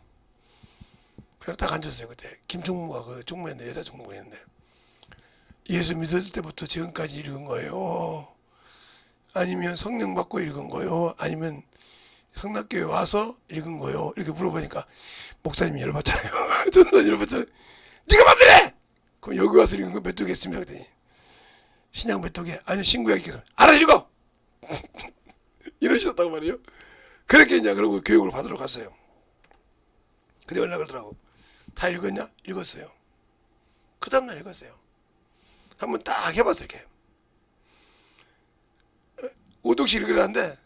그냥 딱 앉았어요. 그때 김총무가 그 총무였는데 여자 총무였는데 예수 믿었을 때부터 지금까지 읽은 거예요? 아니면 성령 받고 읽은 거예요? 아니면 성락교회 와서 읽은 거예요? 이렇게 물어보니까 목사님이 열받잖아요. 전도사님 열받잖아요. 네가 맘대로 해! 그럼 여기 와서 읽은 거 몇 독에 했습니다. 그랬더니 신약 몇 독에? 아니요 신구약 읽겠어. 알아 읽어! 이러셨단 말이에요. 그렇게 이제 그러고 교육을 받으러 갔어요. 근데 연락을 하더라고. 다 읽었냐? 읽었어요. 그 다음날 읽었어요. 한번 딱 해봤어 이렇게. 5독씩 읽으라는데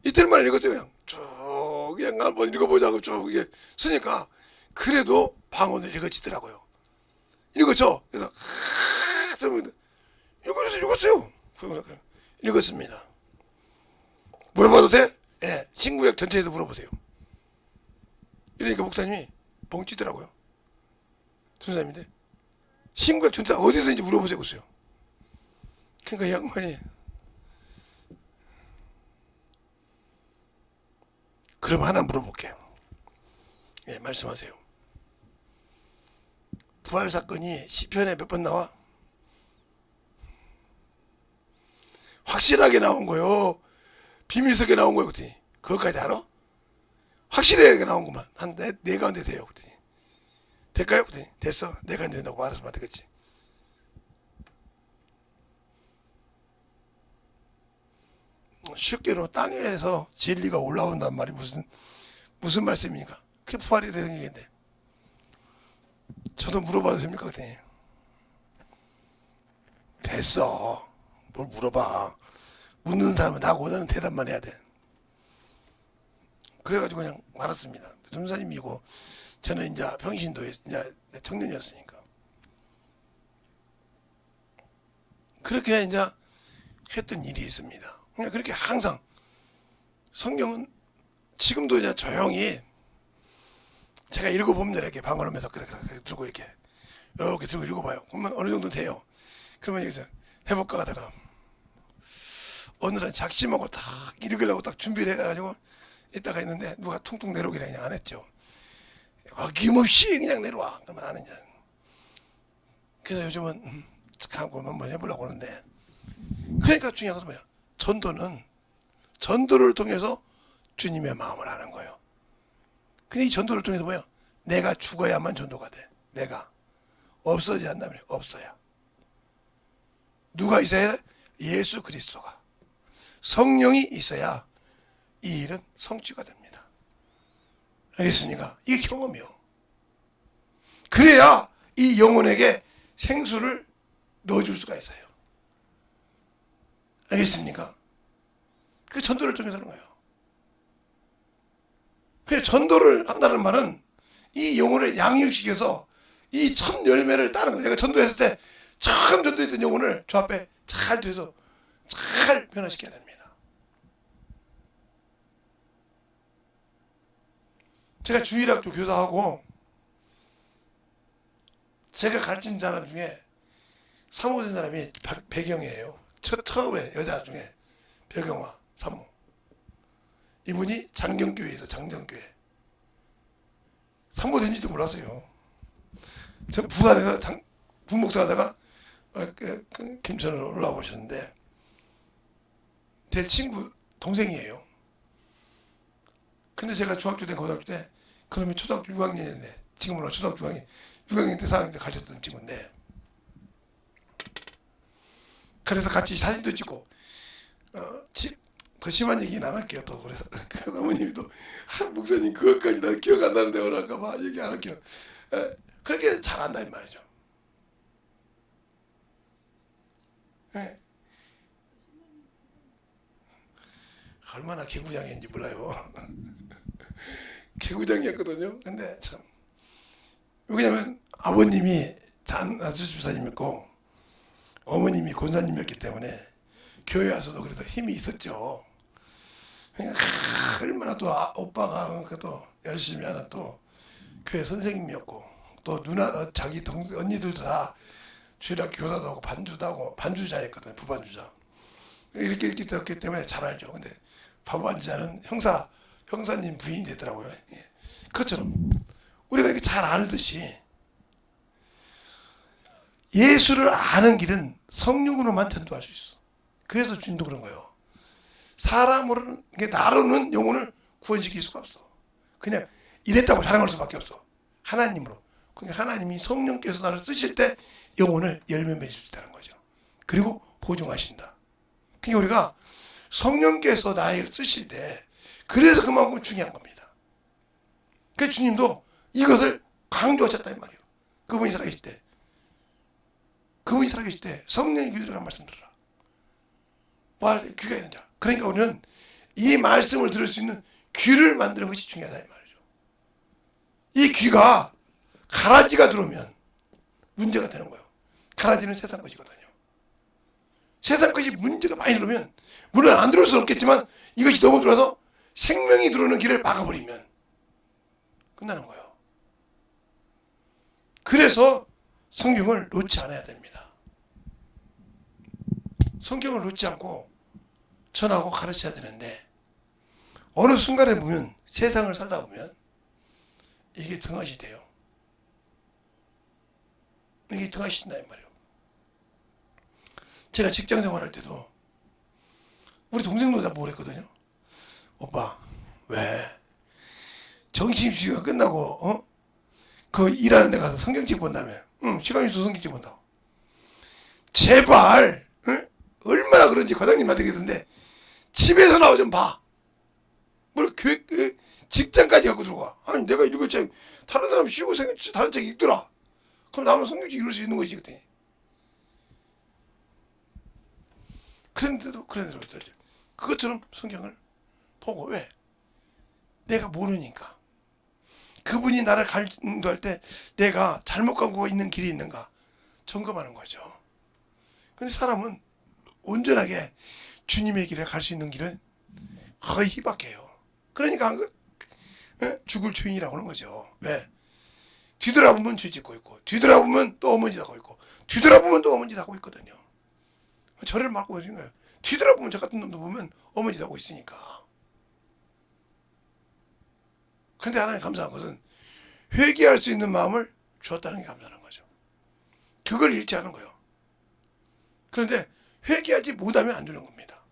이틀 만에 읽었어요. 그냥 쭉 그냥 한번 읽어보자고 쭉 이게 쓰니까 그래도 방언을 읽어지더라고요. 읽었죠? 그래서 읽었어요. 읽었습니다. 물어봐도 돼? 예. 신구약 전체에도 물어보세요. 이러니까 목사님이 뻥치더라고요. 전사님인데 신구약 전체 어디서인지 물어보세요. 그랬어요. 그러니까 이 양반이 그럼 하나 물어볼게요. 예, 말씀하세요. 부활 사건이 시편에 몇 번 나와? 확실하게 나온 거요. 비밀스럽게 나온 거요. 그랬더니 그것까지 알아? 확실하게 나온구만. 한 네 가운데 돼요. 그랬더니 될까요? 그랬더니 됐어. 네 가운데 된다고 말했으면 되겠지. 쉽게로 땅에서 진리가 올라온단 말이 무슨 말씀입니까? 그게 부활이 되는 얘기인데. 저도 물어봐도 됩니까? 그랬더니 됐어. 뭘 물어봐. 묻는 사람은 나하고 원하는 대답만 해야 돼. 그래가지고 그냥 말았습니다. 전사님이고 저는 이제 평신도에 이제 청년이었으니까. 그렇게 이제 했던 일이 있습니다. 그러니까 그렇게 항상 성경은 지금도 이제 조용히 제가 읽어보면 이렇게 방언하면서 그래 들고 이렇게 들고 읽어봐요. 그러면 어느 정도 돼요. 그러면 여기서 해볼까 하다가 어느 날 작심하고 딱 읽으려고 딱 준비를 해가지고 있다가 있는데 누가 퉁퉁 내려오기를 그냥 안 했죠. 아낌없이 그냥 내려와. 그러면 안 했냐. 그래서 요즘은 갖고 한번 해보려고 하는데, 그러니까 중요한 것은 뭐야? 전도는 전도를 통해서 주님의 마음을 아는 거예요. 근데 이 전도를 통해서 뭐야? 내가 죽어야만 전도가 돼. 내가 없어지지 않다면 없어야. 누가 있어야 돼? 예수 그리스도가. 성령이 있어야 이 일은 성취가 됩니다. 알겠습니까? 이게 경험이요. 그래야 이 영혼에게 생수를 넣어줄 수가 있어요. 알겠습니까? 그 전도를 통해서 하는 거예요. 그 전도를 한다는 말은 이 영혼을 양육시켜서 이 첫 열매를 따는 거예요. 내가 전도했을 때 처음 전도했던 영혼을 저 앞에 잘 돼서 잘 변화시켜야 됩니다. 제가 주일학교 교사하고 제가 가르친 사람 중에 사모된 사람이 배경이에요. 처음에 여자 중에 배경화 사모. 이분이 장경교회에서 장정교회. 사모된지도 몰랐어요. 저 부산에서 분목사 하다가 김천으로 올라오셨는데 제 친구 동생이에요. 근데 제가 중학교 때 고등학교 때 그놈이 초등학교 6학년인데 지금은 초등학교 6학년 때 4학년 때 가르쳤던 친구인데, 그래서 같이 사진도 찍고 더 심한 얘기는 안 할게요. 또 그래서 그 어머님이 또 목사님 그것까지 나 기억 안 나는데 그럴까봐 얘기 안 할게요. 그렇게 잘한다 이 말이죠. 예. 얼마나 개구장인지 몰라요. 개구장이었거든요. 근데 참 왜냐면 아버님이 단아수집사님이었고 어머님이 권사님이었기 때문에 교회 와서도 그래도 힘이 있었죠. 그러니까 얼마나 또 오빠가 또 열심히 하는 또 교회 선생님이었고 또 누나 자기 언니들도 다 주일학교 교사도 하고 반주도 하고 반주자였거든요. 부반주자. 이렇게 됐기 때문에 잘 알죠. 근데 부반주자는 형사님 부인이 되더라고요. 예. 그것처럼 우리가 이렇게 잘 알듯이 예수를 아는 길은 성령으로만 전도할 수 있어. 그래서 주님도 그런 거예요. 사람으로는, 나로는 영혼을 구원시킬 수가 없어. 그냥 이랬다고 자랑할 수밖에 없어. 하나님으로. 그러니까 하나님이 성령께서 나를 쓰실 때 영혼을 열매 맺을 수 있다는 거죠. 그리고 보증하신다. 그러니까 우리가 성령께서 나를 쓰실 때 그래서 그만큼 중요한 겁니다. 그래서 주님도 이것을 강조하셨다 이 말이에요. 그분이 살아계실 때. 그분이 살아계실 때 성령이 귀에 들어간 말씀 들으라. 말 귀가 있는 자. 그러니까 우리는 이 말씀을 들을 수 있는 귀를 만드는 것이 중요하다 이 말이죠. 이 귀가 가라지가 들어오면 문제가 되는 거예요. 가라지는 세상 것이거든요. 세상 것이 문제가 많이 들어오면 물론 안 들어올 수는 없겠지만 이것이 너무 들어와서 생명이 들어오는 길을 막아버리면 끝나는 거예요. 그래서 성경을 놓지 않아야 됩니다. 성경을 놓지 않고 전하고 가르쳐야 되는데 어느 순간에 보면 세상을 살다 보면 이게 등한시 돼요. 이게 등한시 된다 이 말이에요. 제가 직장 생활할 때도 우리 동생도 다 그랬거든요. 오빠 왜 정치심시가 끝나고 그 일하는 데 가서 성경책 본다며. 응, 시간 있어 성경책 본다고. 제발 얼마나 그런지 과장님한테 그러던데 집에서 나와 좀 봐. 뭘 교회 직장까지 갖고 들어가. 아니 내가 읽었지. 다른 사람 쉬고 다른 책 읽더라. 그럼 나만 성경책 읽을 수 있는 거지 그때. 그런데도 그것처럼 성경을 보고 왜? 내가 모르니까. 그분이 나를 인도할 때 내가 잘못 가고 있는 길이 있는가 점검하는 거죠. 근데 사람은 온전하게 주님의 길에 갈 수 있는 길은 거의 희박해요. 그러니까 죽을 죄인이라고 하는 거죠. 왜? 뒤돌아보면 죄 짓고 있고 뒤돌아보면 또 어머니 하고 있고 뒤돌아보면 또 어머니 하고 있거든요. 저를 막고 있는 거예요. 뒤돌아보면 저 같은 놈도 보면 어머니 하고 있으니까. 그런데 하나님 감사한 것은 회개할 수 있는 마음을 주었다는 게 감사한 거죠. 그걸 잃지 않은 거예요. 그런데 회개하지 못하면 안 되는 겁니다.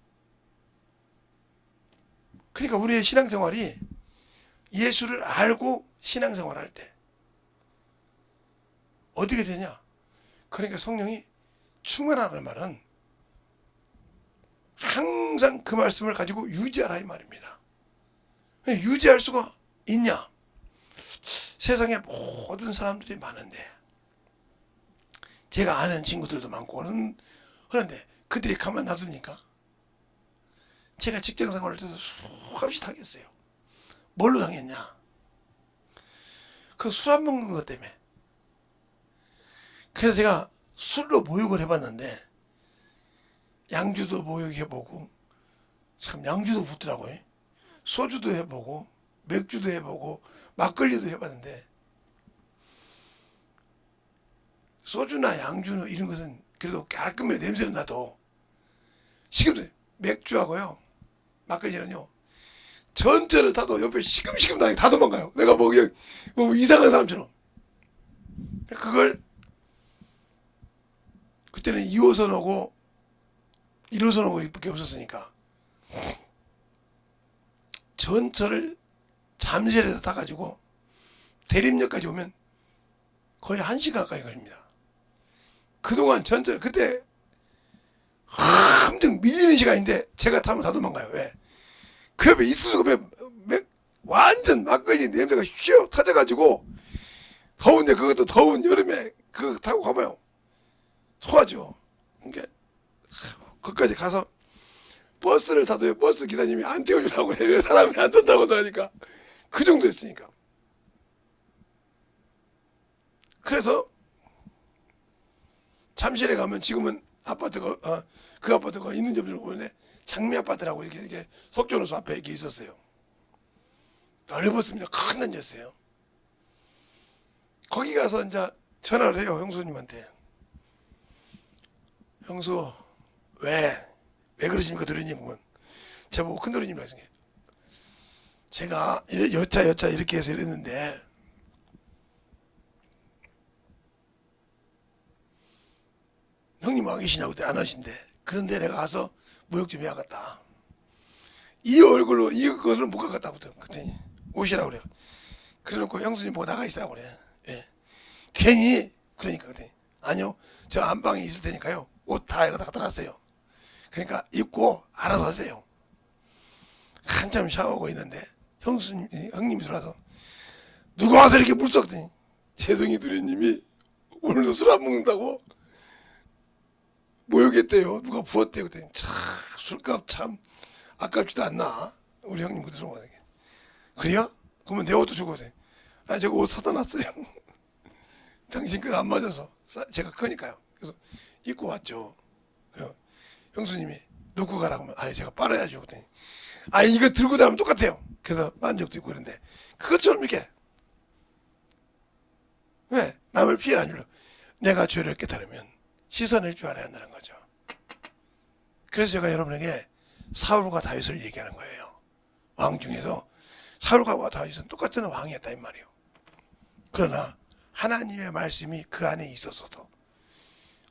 그러니까 우리의 신앙생활이 예수를 알고 신앙생활할 때 어떻게 되냐? 그러니까 성령이 충만하는 말은 항상 그 말씀을 가지고 유지하라 이 말입니다. 유지할 수가 있냐? 세상에 모든 사람들이 많은데 제가 아는 친구들도 많고 그런데 그들이 가만 놔둡니까? 제가 직장 생활할 때도 수없이 당했어요. 뭘로 당했냐? 그 술 안 먹는 것 때문에. 그래서 제가 술로 모욕을 해봤는데 양주도 모욕해보고 참 양주도 붙더라고요. 소주도 해보고 맥주도 해보고 막걸리도 해봤는데 소주나 양주나 이런 것은 그래도 깔끔해 냄새는 나도 시금도 맥주하고요 막걸리는요 전체를 타도 옆에 시금시금 나게 다 도망가요. 내가 뭐 그냥 뭐 이상한 사람처럼. 그걸 그때는 2호선 오고 1호선 오고 밖에 없었으니까 전철을 잠실에서 타가지고 대림역까지 오면 거의 1시간 가까이 걸립니다. 그동안 전철 그때 엄청 밀리는 시간인데 제가 타면 다 도망가요. 왜? 그 옆에 있을 수가 완전 막걸리 냄새가 휘어 터져가지고 더운데 그것도 더운 여름에 그거 타고 가봐요. 토하죠. 그러니까 거기까지 가서 버스를 타도 버스 기사님이 안 태워주라고 그래요. 사람이 안 탄다고 하니까 그 정도였으니까. 그래서 잠실에 가면 지금은 아파트가 그 아파트가 있는 점을 보는데 장미 아파트라고 이렇게 석촌호수 앞에 이렇게 있었어요. 넓었습니다. 큰 단지였어요. 거기 가서 이제 전화를 해요. 형수님한테. 형수 왜 그러십니까? 도련님 보면 제보고 큰 도련님이라 했어요. 제가 여차 이렇게 해서 이랬는데 형님 와 계시냐고 그때 안 하신대. 그런데 내가 가서 모욕 좀 해야겠다. 이 얼굴로 이거를 못 가겠다. 그랬더니 오시라고 그래요. 그래놓고 형수님 보고 나가 있으라고 그래. 예. 괜히 그러니까 그랬더니 아니요 저 안방에 있을 테니까요 옷 다 여기다 갖다 놨어요. 그러니까 입고 알아서 하세요. 한참 샤워하고 있는데 형님이 들어와서 누가 와서 이렇게 물 썩더니 재성이 도련님이 오늘도 술 안 먹는다고 모욕했대요. 누가 부었대요. 그랬더니 참 술값 참 아깝지도 않나. 우리 형님 그대로 오는 게. 그래요? 그러면 내 옷도 주고 오세요. 아 제가 옷 사다 놨어요. 당신 그거 안 맞아서 제가 크니까요. 그래서 입고 왔죠. 형수님이 놓고 가라고 하면 아 제가 빨아야죠. 그랬더니 아 이거 들고 다니면 똑같아요. 그래서 빤 적도 있고 그런데 그것처럼 이렇게 왜 남을 피해 안 주려. 내가 죄를 깨달으면 씻어낼 줄 알아야 한다는 거죠. 그래서 제가 여러분에게 사울과 다윗을 얘기하는 거예요. 왕 중에서 사울과 다윗은 똑같은 왕이었다 이 말이에요. 그러나 하나님의 말씀이 그 안에 있었어도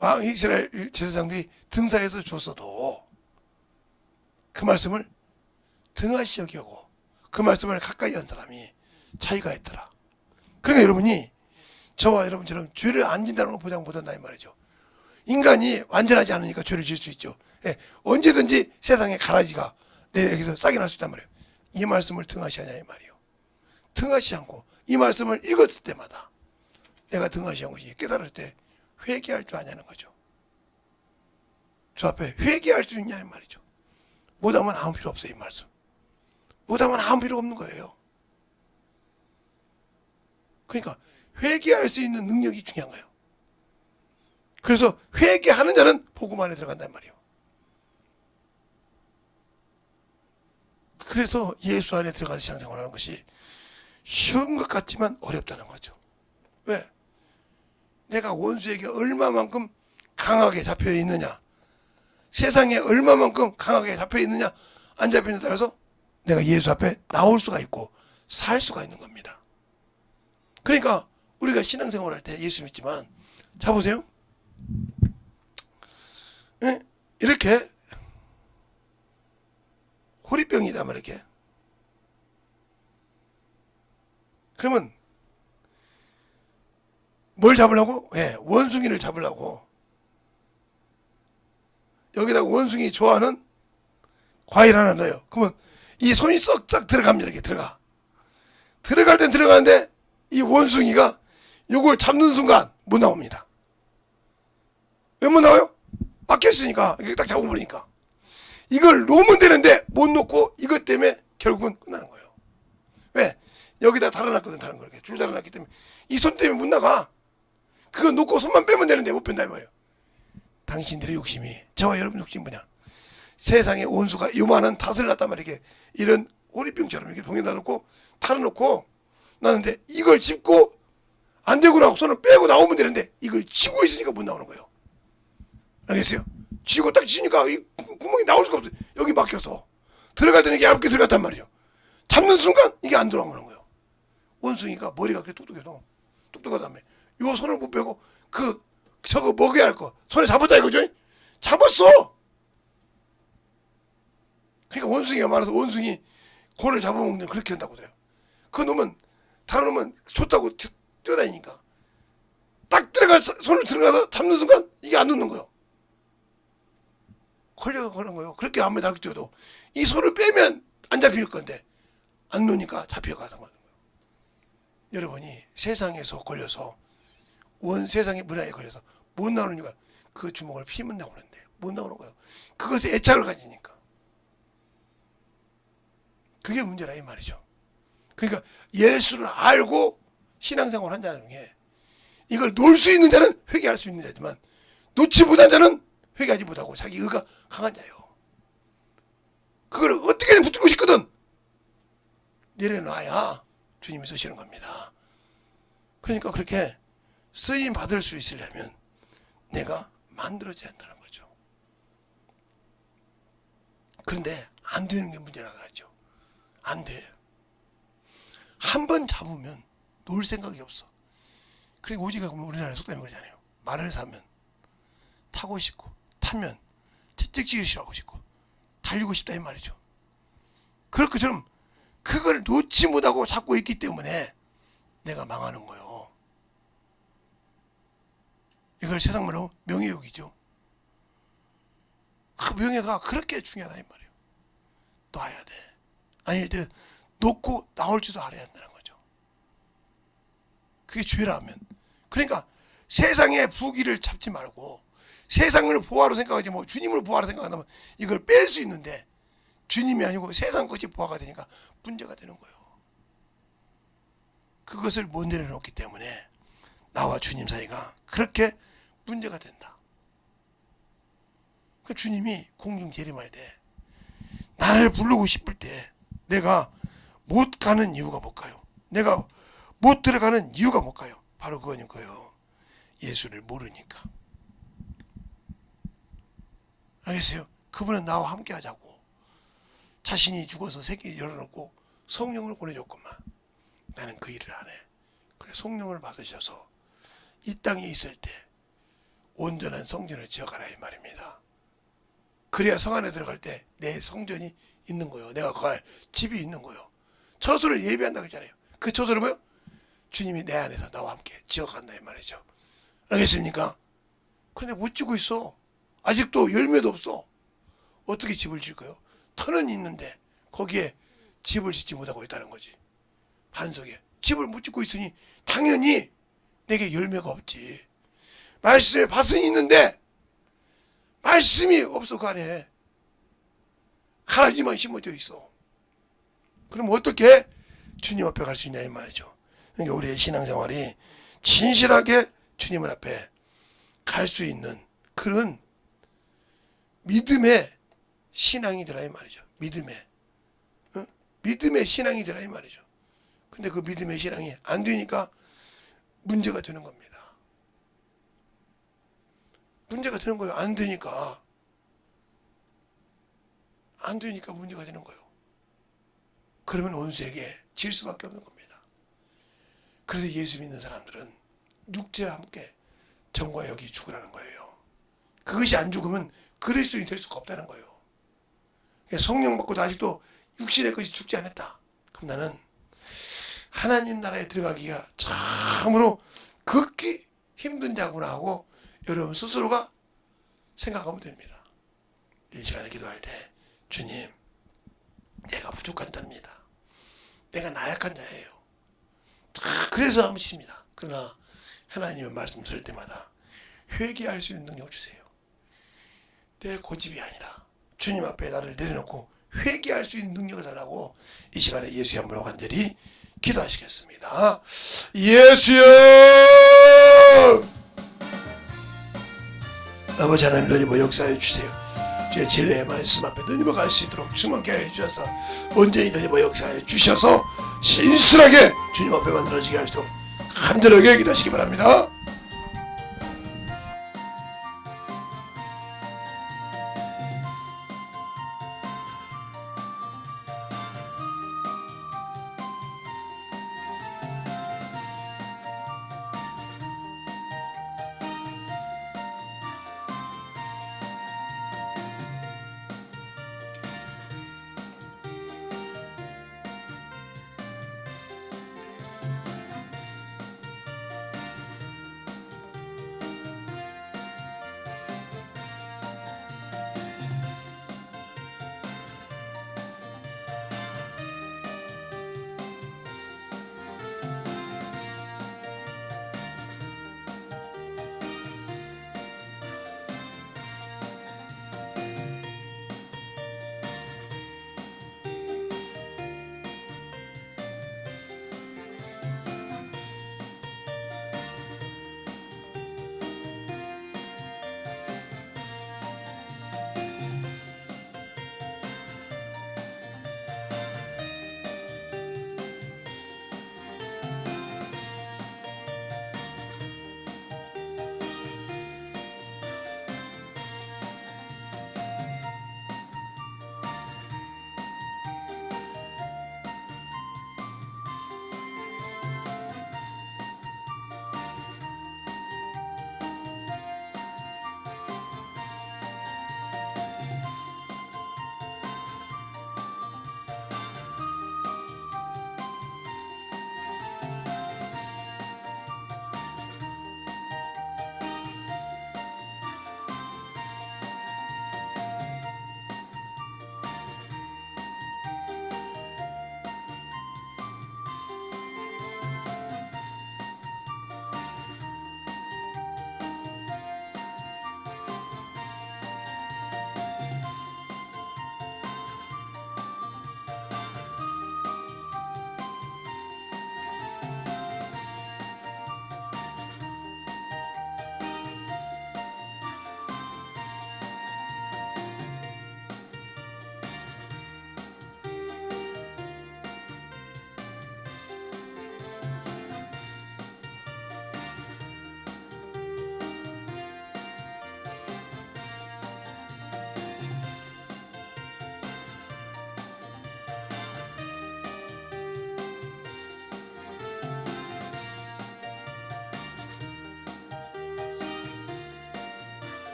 왕 이스라엘 제사장들이 등사해서 줬어도 그 말씀을 등하시 여기고 그 말씀을 가까이 한 사람이 차이가 있더라. 그러니까 여러분이 저와 여러분처럼 죄를 안 진다는 걸 보장 못한다 이 말이죠. 인간이 완전하지 않으니까 죄를 지을 수 있죠. 예, 언제든지 세상에 가라지가 내에게서 싹이 날 수 있단 말이에요. 이 말씀을 등하시 하냐 이 말이에요. 등하시 않고 이 말씀을 읽었을 때마다 내가 등하시 한 것이 깨달을 때 회개할 줄 아냐는 거죠. 저 앞에 회개할 수 있냐 이 말이죠. 못하면 아무 필요 없어요 이 말씀. 못하면 아무 필요 없는 거예요. 그러니까 회개할 수 있는 능력이 중요한 거예요. 그래서 회개하는 자는 복음 안에 들어간단 말이에요. 그래서 예수 안에 들어가서 신앙생활하는 것이 쉬운 것 같지만 어렵다는 거죠. 왜? 내가 원수에게 얼마만큼 강하게 잡혀 있느냐, 세상에 얼마만큼 강하게 잡혀 있느냐, 안 잡혀 있느냐에 따라서 내가 예수 앞에 나올 수가 있고 살 수가 있는 겁니다. 그러니까 우리가 신앙생활 할 때 예수 믿지만 자 보세요. 예? 이렇게 호리병이다 말 이렇게. 그러면 뭘 잡으려고? 예, 원숭이를 잡으려고. 여기다가 원숭이 좋아하는 과일 하나 넣어요. 그러면 이 손이 썩딱 들어갑니다. 이렇게 들어갈 땐 들어가는데 이 원숭이가 요걸 잡는 순간 못 나옵니다. 왜 못 나와요? 막혔으니까. 이렇게 딱 잡아버리니까. 이걸 놓으면 되는데 못 놓고 이것 때문에 결국은 끝나는 거예요. 왜? 여기다 달아놨거든, 다른 거. 이렇게 줄 달아놨기 때문에. 이 손 때문에 못 나가. 그거 놓고 손만 빼면 되는데 못 뺀다, 이 말이에요. 당신들의 욕심이, 저와 여러분 욕심 뭐냐? 세상에 원수가 요만한 탓을 갖다 말이게 이런 호리병처럼 이렇게 봉에다 놓고 달아놓고 나는데 이걸 짚고 안 되구나 하고 손을 빼고 나오면 되는데 이걸 쥐고 있으니까 못 나오는 거예요. 알겠어요? 쥐고 딱 쥐니까 이 구멍이 나올 수가 없어요. 여기 막혀서. 들어갈 때는 이게 얇게 들어갔단 말이죠. 잡는 순간 이게 안 들어가는 거예요. 원숭이가 머리가 그렇게 똑똑해도 똑똑하다며. 요 손을 못 빼고 저거 먹여야 할 거 손에 잡았다 이거죠? 잡았어! 그러니까 원숭이가 많아서 원숭이 골을 잡아먹는 그렇게 한다고 그래요. 그 놈은 다른 놈은 줬다고 뛰어다니니까 딱 손을 들어가서 잡는 순간 이게 안 놓는 거예요. 걸려가는 거예요. 그렇게 아무리 날 뛰어도 이 손을 빼면 안 잡힐 건데 안 놓으니까 잡혀가는 거예요. 여러분이 세상에서 걸려서 세상의 문화에 걸려서 못 나오는 이유가 그 주먹을 피면 나오는데 못 나오는 거예요. 그것에 애착을 가지니까. 그게 문제라 이 말이죠. 그러니까 예수를 알고 신앙생활 한 자 중에 이걸 놓을 수 있는 자는 회개할 수 있는 자지만 놓지 못한 자는 회개하지 못하고 자기 의가 강한 자예요. 그걸 어떻게든 붙들고 싶거든 내려놔야 주님이 쓰시는 겁니다. 그러니까 그렇게 쓰임 받을 수 있으려면 내가 만들어져야 한다는 거죠. 그런데 안 되는 게 문제라고 하죠. 안 돼요. 한 번 잡으면 놓을 생각이 없어. 그리고 오지가 우리나라 속담이 그러잖아요. 말을 사면 타고 싶고 타면 채찍질을 하고 싶고 달리고 싶다 이 말이죠. 그럴 것처럼 그걸 놓지 못하고 잡고 있기 때문에 내가 망하는 거예요. 이걸 세상 말로 명예욕이죠. 그 명예가 그렇게 중요하다 이 말이에요. 놔야 돼. 아닐 때는 놓고 나올 줄도 알아야 한다는 거죠. 그게 죄라면. 그러니까 세상의 부귀를 잡지 말고 세상을 보화로 생각하지 뭐 주님을 보화로 생각한다면 이걸 뺄 수 있는데 주님이 아니고 세상 것이 보화가 되니까 문제가 되는 거예요. 그것을 못 내려놓기 때문에 나와 주님 사이가 그렇게 문제가 된다. 그 주님이 공중 재림할 때 나를 부르고 싶을 때 내가 못 가는 이유가 뭘까요? 내가 못 들어가는 이유가 뭘까요? 바로 그거니까요. 예수를 모르니까. 알겠어요? 그분은 나와 함께 하자고 자신이 죽어서 세계 열어놓고 성령을 보내줬구만. 나는 그 일을 안 해. 그래 성령을 받으셔서 이 땅에 있을 때 온전한 성전을 지어가라 이 말입니다. 그래야 성 안에 들어갈 때 내 성전이 있는 거요. 내가 갈 집이 있는 거요. 처소를 예비한다고 했잖아요. 그 처소를 뭐요? 주님이 내 안에서 나와 함께 지어간다 이 말이죠. 알겠습니까? 그런데 못 지고 있어. 아직도 열매도 없어. 어떻게 집을 질까요? 터는 있는데 거기에 집을 짓지 못하고 있다는 거지. 반석에 집을 못 짓고 있으니 당연히 내게 열매가 없지. 말씀에 밭은 있는데 말씀이 없어. 그 안에 가라지만 심어져 있어. 그럼 어떻게 주님 앞에 갈 수 있냐 이 말이죠. 그러니까 우리의 신앙생활이 진실하게 주님 앞에 갈 수 있는 그런 믿음의 신앙이 되라 이 말이죠. 믿음의 신앙이 되라 이 말이죠. 근데 그 믿음의 신앙이 안 되니까 문제가 되는 겁니다. 문제가 되는 거예요. 안 되니까 문제가 되는 거예요. 그러면 원수에게 질 수밖에 없는 겁니다. 그래서 예수 믿는 사람들은 육체와 함께 정과 역이 죽으라는 거예요. 그것이 안 죽으면 그리스도인이 될 수가 없다는 거예요. 성령 받고도 아직도 육신의 것이 죽지 않았다. 그럼 나는 하나님 나라에 들어가기가 참으로 극히 힘든 자구나 하고 여러분 스스로가 생각하면 됩니다. 이 시간에 기도할 때 주님 내가 부족한답니다. 내가 나약한 자예요. 그래서 하십니다. 그러나 하나님의 말씀 들을 때마다 회개할 수 있는 능력 주세요. 내 고집이 아니라 주님 앞에 나를 내려놓고 회개할 수 있는 능력을 달라고 이 시간에 예수의 이름으로 간절히 기도하시겠습니다. 예수여! 아버지 하나님 너희뭐 역사해 주세요. 주의 진리의 말씀 앞에 너희뭐 갈 수 있도록 충만케 해주셔서 온전히 너희뭐 역사해 주셔서 신실하게 주님 앞에 만들어지게 하시도록 간절하게 기도하시기 바랍니다.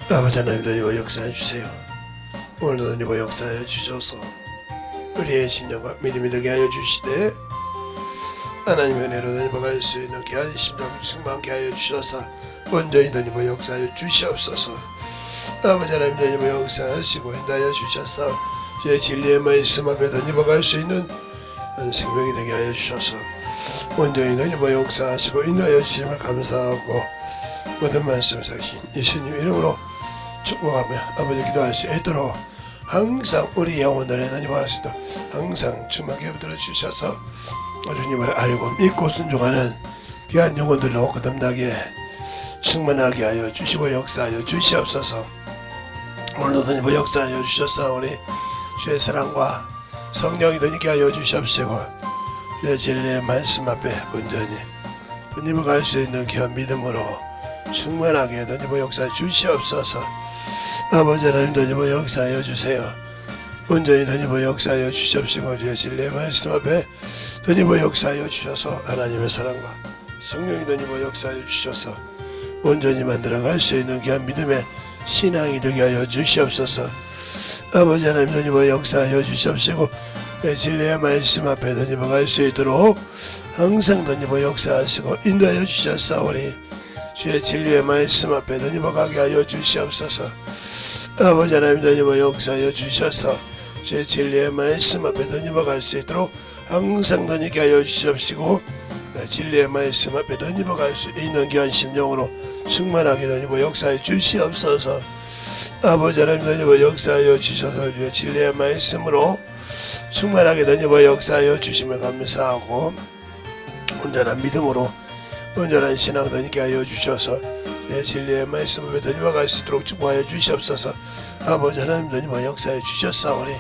아버지 하나님도 이거 역사해 주세요. 오늘도 이거 역사해 주셔서 우리의 심령과 믿음이 되게 하여 주시되 하나님의 은혜로 넘어갈 수 있는 귀한 심령 충만케 하여 주셔서 온전히 던지고 역사하여 주시옵소서. 아버지 하나님 던지고 역사하시고 인도하여 주셔서 주의 진리의 말씀 앞에 던지고 수 있는 생명이 되게 하여 주셔서 온전히 던지고 역사하시고 인도하여 주심을 감사하고 모든 말씀 사신 예수님 이름으로 축복하며 아버지 기도할 수 있도록 항상 우리 영혼들의 던지고 수 있도록 항상 충만하게 붙들어 주셔서 주님을 알고 믿고 순종하는 귀한 영혼들로 거듭나게 충만하게 하여 주시고 역사하여 주시옵소서. 오늘도 던지고 역사하여 주셔서 우리 주의 사랑과 성령이 던지게 하여 주시옵시고 주의 진리의 말씀 앞에 온전히 던지고 갈 수 있는 귀한 믿음으로 충만하게 던지고 역사하여 주시옵소서. 아버지 하나님 던지고 역사하여 주세요. 온전히 던지고 역사하여 주시옵시고 주의 진리의 말씀 앞에 던지고 역사하여 주셔서 하나님의 사랑과 성령이 던지고 역사하여 주셔서 온전히 만들어갈 수 있는 귀한 믿음의 신앙이 되게 하여 주시옵소서. 아버지 하나님 던지고 역사하여 주시옵시고 진리의 말씀 앞에 던지고 갈 수 있도록 항상 던지고 역사하시고 인도하여 주셨사오니 주의 진리의 말씀 앞에 던지고 가게 하여 주시옵소서. 아버지 하나님 던지고 역사하여 주셔서 주의 진리의 말씀 앞에 던지고 갈 수 있도록 항상 던지게 하여 주시옵시고 진리의 말씀 앞에 던지고 갈 수 있는 귀한 심령으로 충만하게 던지고 역사해 주시옵소서. 아버지 하나님 던지고 역사하여 주셔서 주의 진리의 말씀으로 충만하게 던지고 역사하여 주심을 감사하고 온전한 믿음으로 온전한 신앙 던지게 하여 주셔서 내 진리의 말씀 앞에 던지고 갈 수 있도록 축복하여 주시옵소서. 아버지 하나님 던지고 역사해 주셨사오니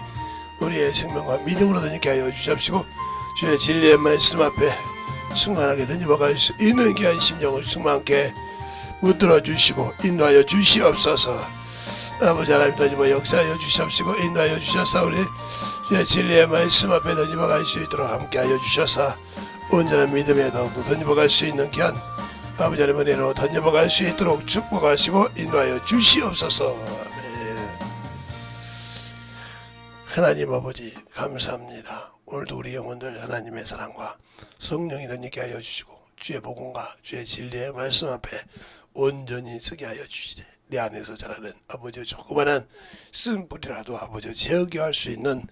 우리의 생명과 믿음으로 던지게 하여 주시옵시고 주의 진리의 말씀 앞에 충만하게 던지고 갈 수 있는 귀한 심령을 충만케 붙들어 주시고 인도하여 주시옵소서. 아버지 하나님 던지고 역사하여 주시옵시고 인도하여 주셨사오니 주의 진리의 말씀 앞에 던지고 갈 수 있도록 함께하여 주셔서 온전한 믿음에 더욱더 던지고 갈 수 있는 귀한 아버지 하나님 은혜로 던지고 갈 수 있도록 축복하시고 인도하여 주시옵소서. 아멘. 하나님 아버지 감사합니다. 오늘도 우리 영혼들 하나님의 사랑과 성령이 던지게 하여 주시고 주의 복음과 주의 진리의 말씀 앞에 온전히 서게 하여 주시되 내 안에서 자라는 아버지 조그마한 쓴뿌리라도 아버지 제어할 수 있는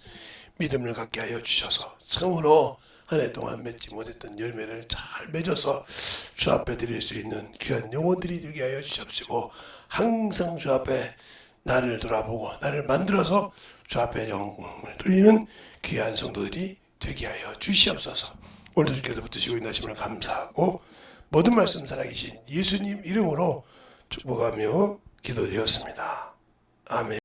믿음을 갖게 하여 주셔서 처음으로 한 해 동안 맺지 못했던 열매를 잘 맺어서 주 앞에 드릴 수 있는 귀한 영혼들이 되게 하여 주십시고 항상 주 앞에 나를 돌아보고 나를 만들어서 주 앞에 영광을 돌리는 귀한 성도들이 되게 하여 주시옵소서. 오늘도 주께서 붙드시고 인하심을 감사하고 모든 말씀 살아계신 예수님 이름으로 축복하며 기도드렸습니다. 아멘.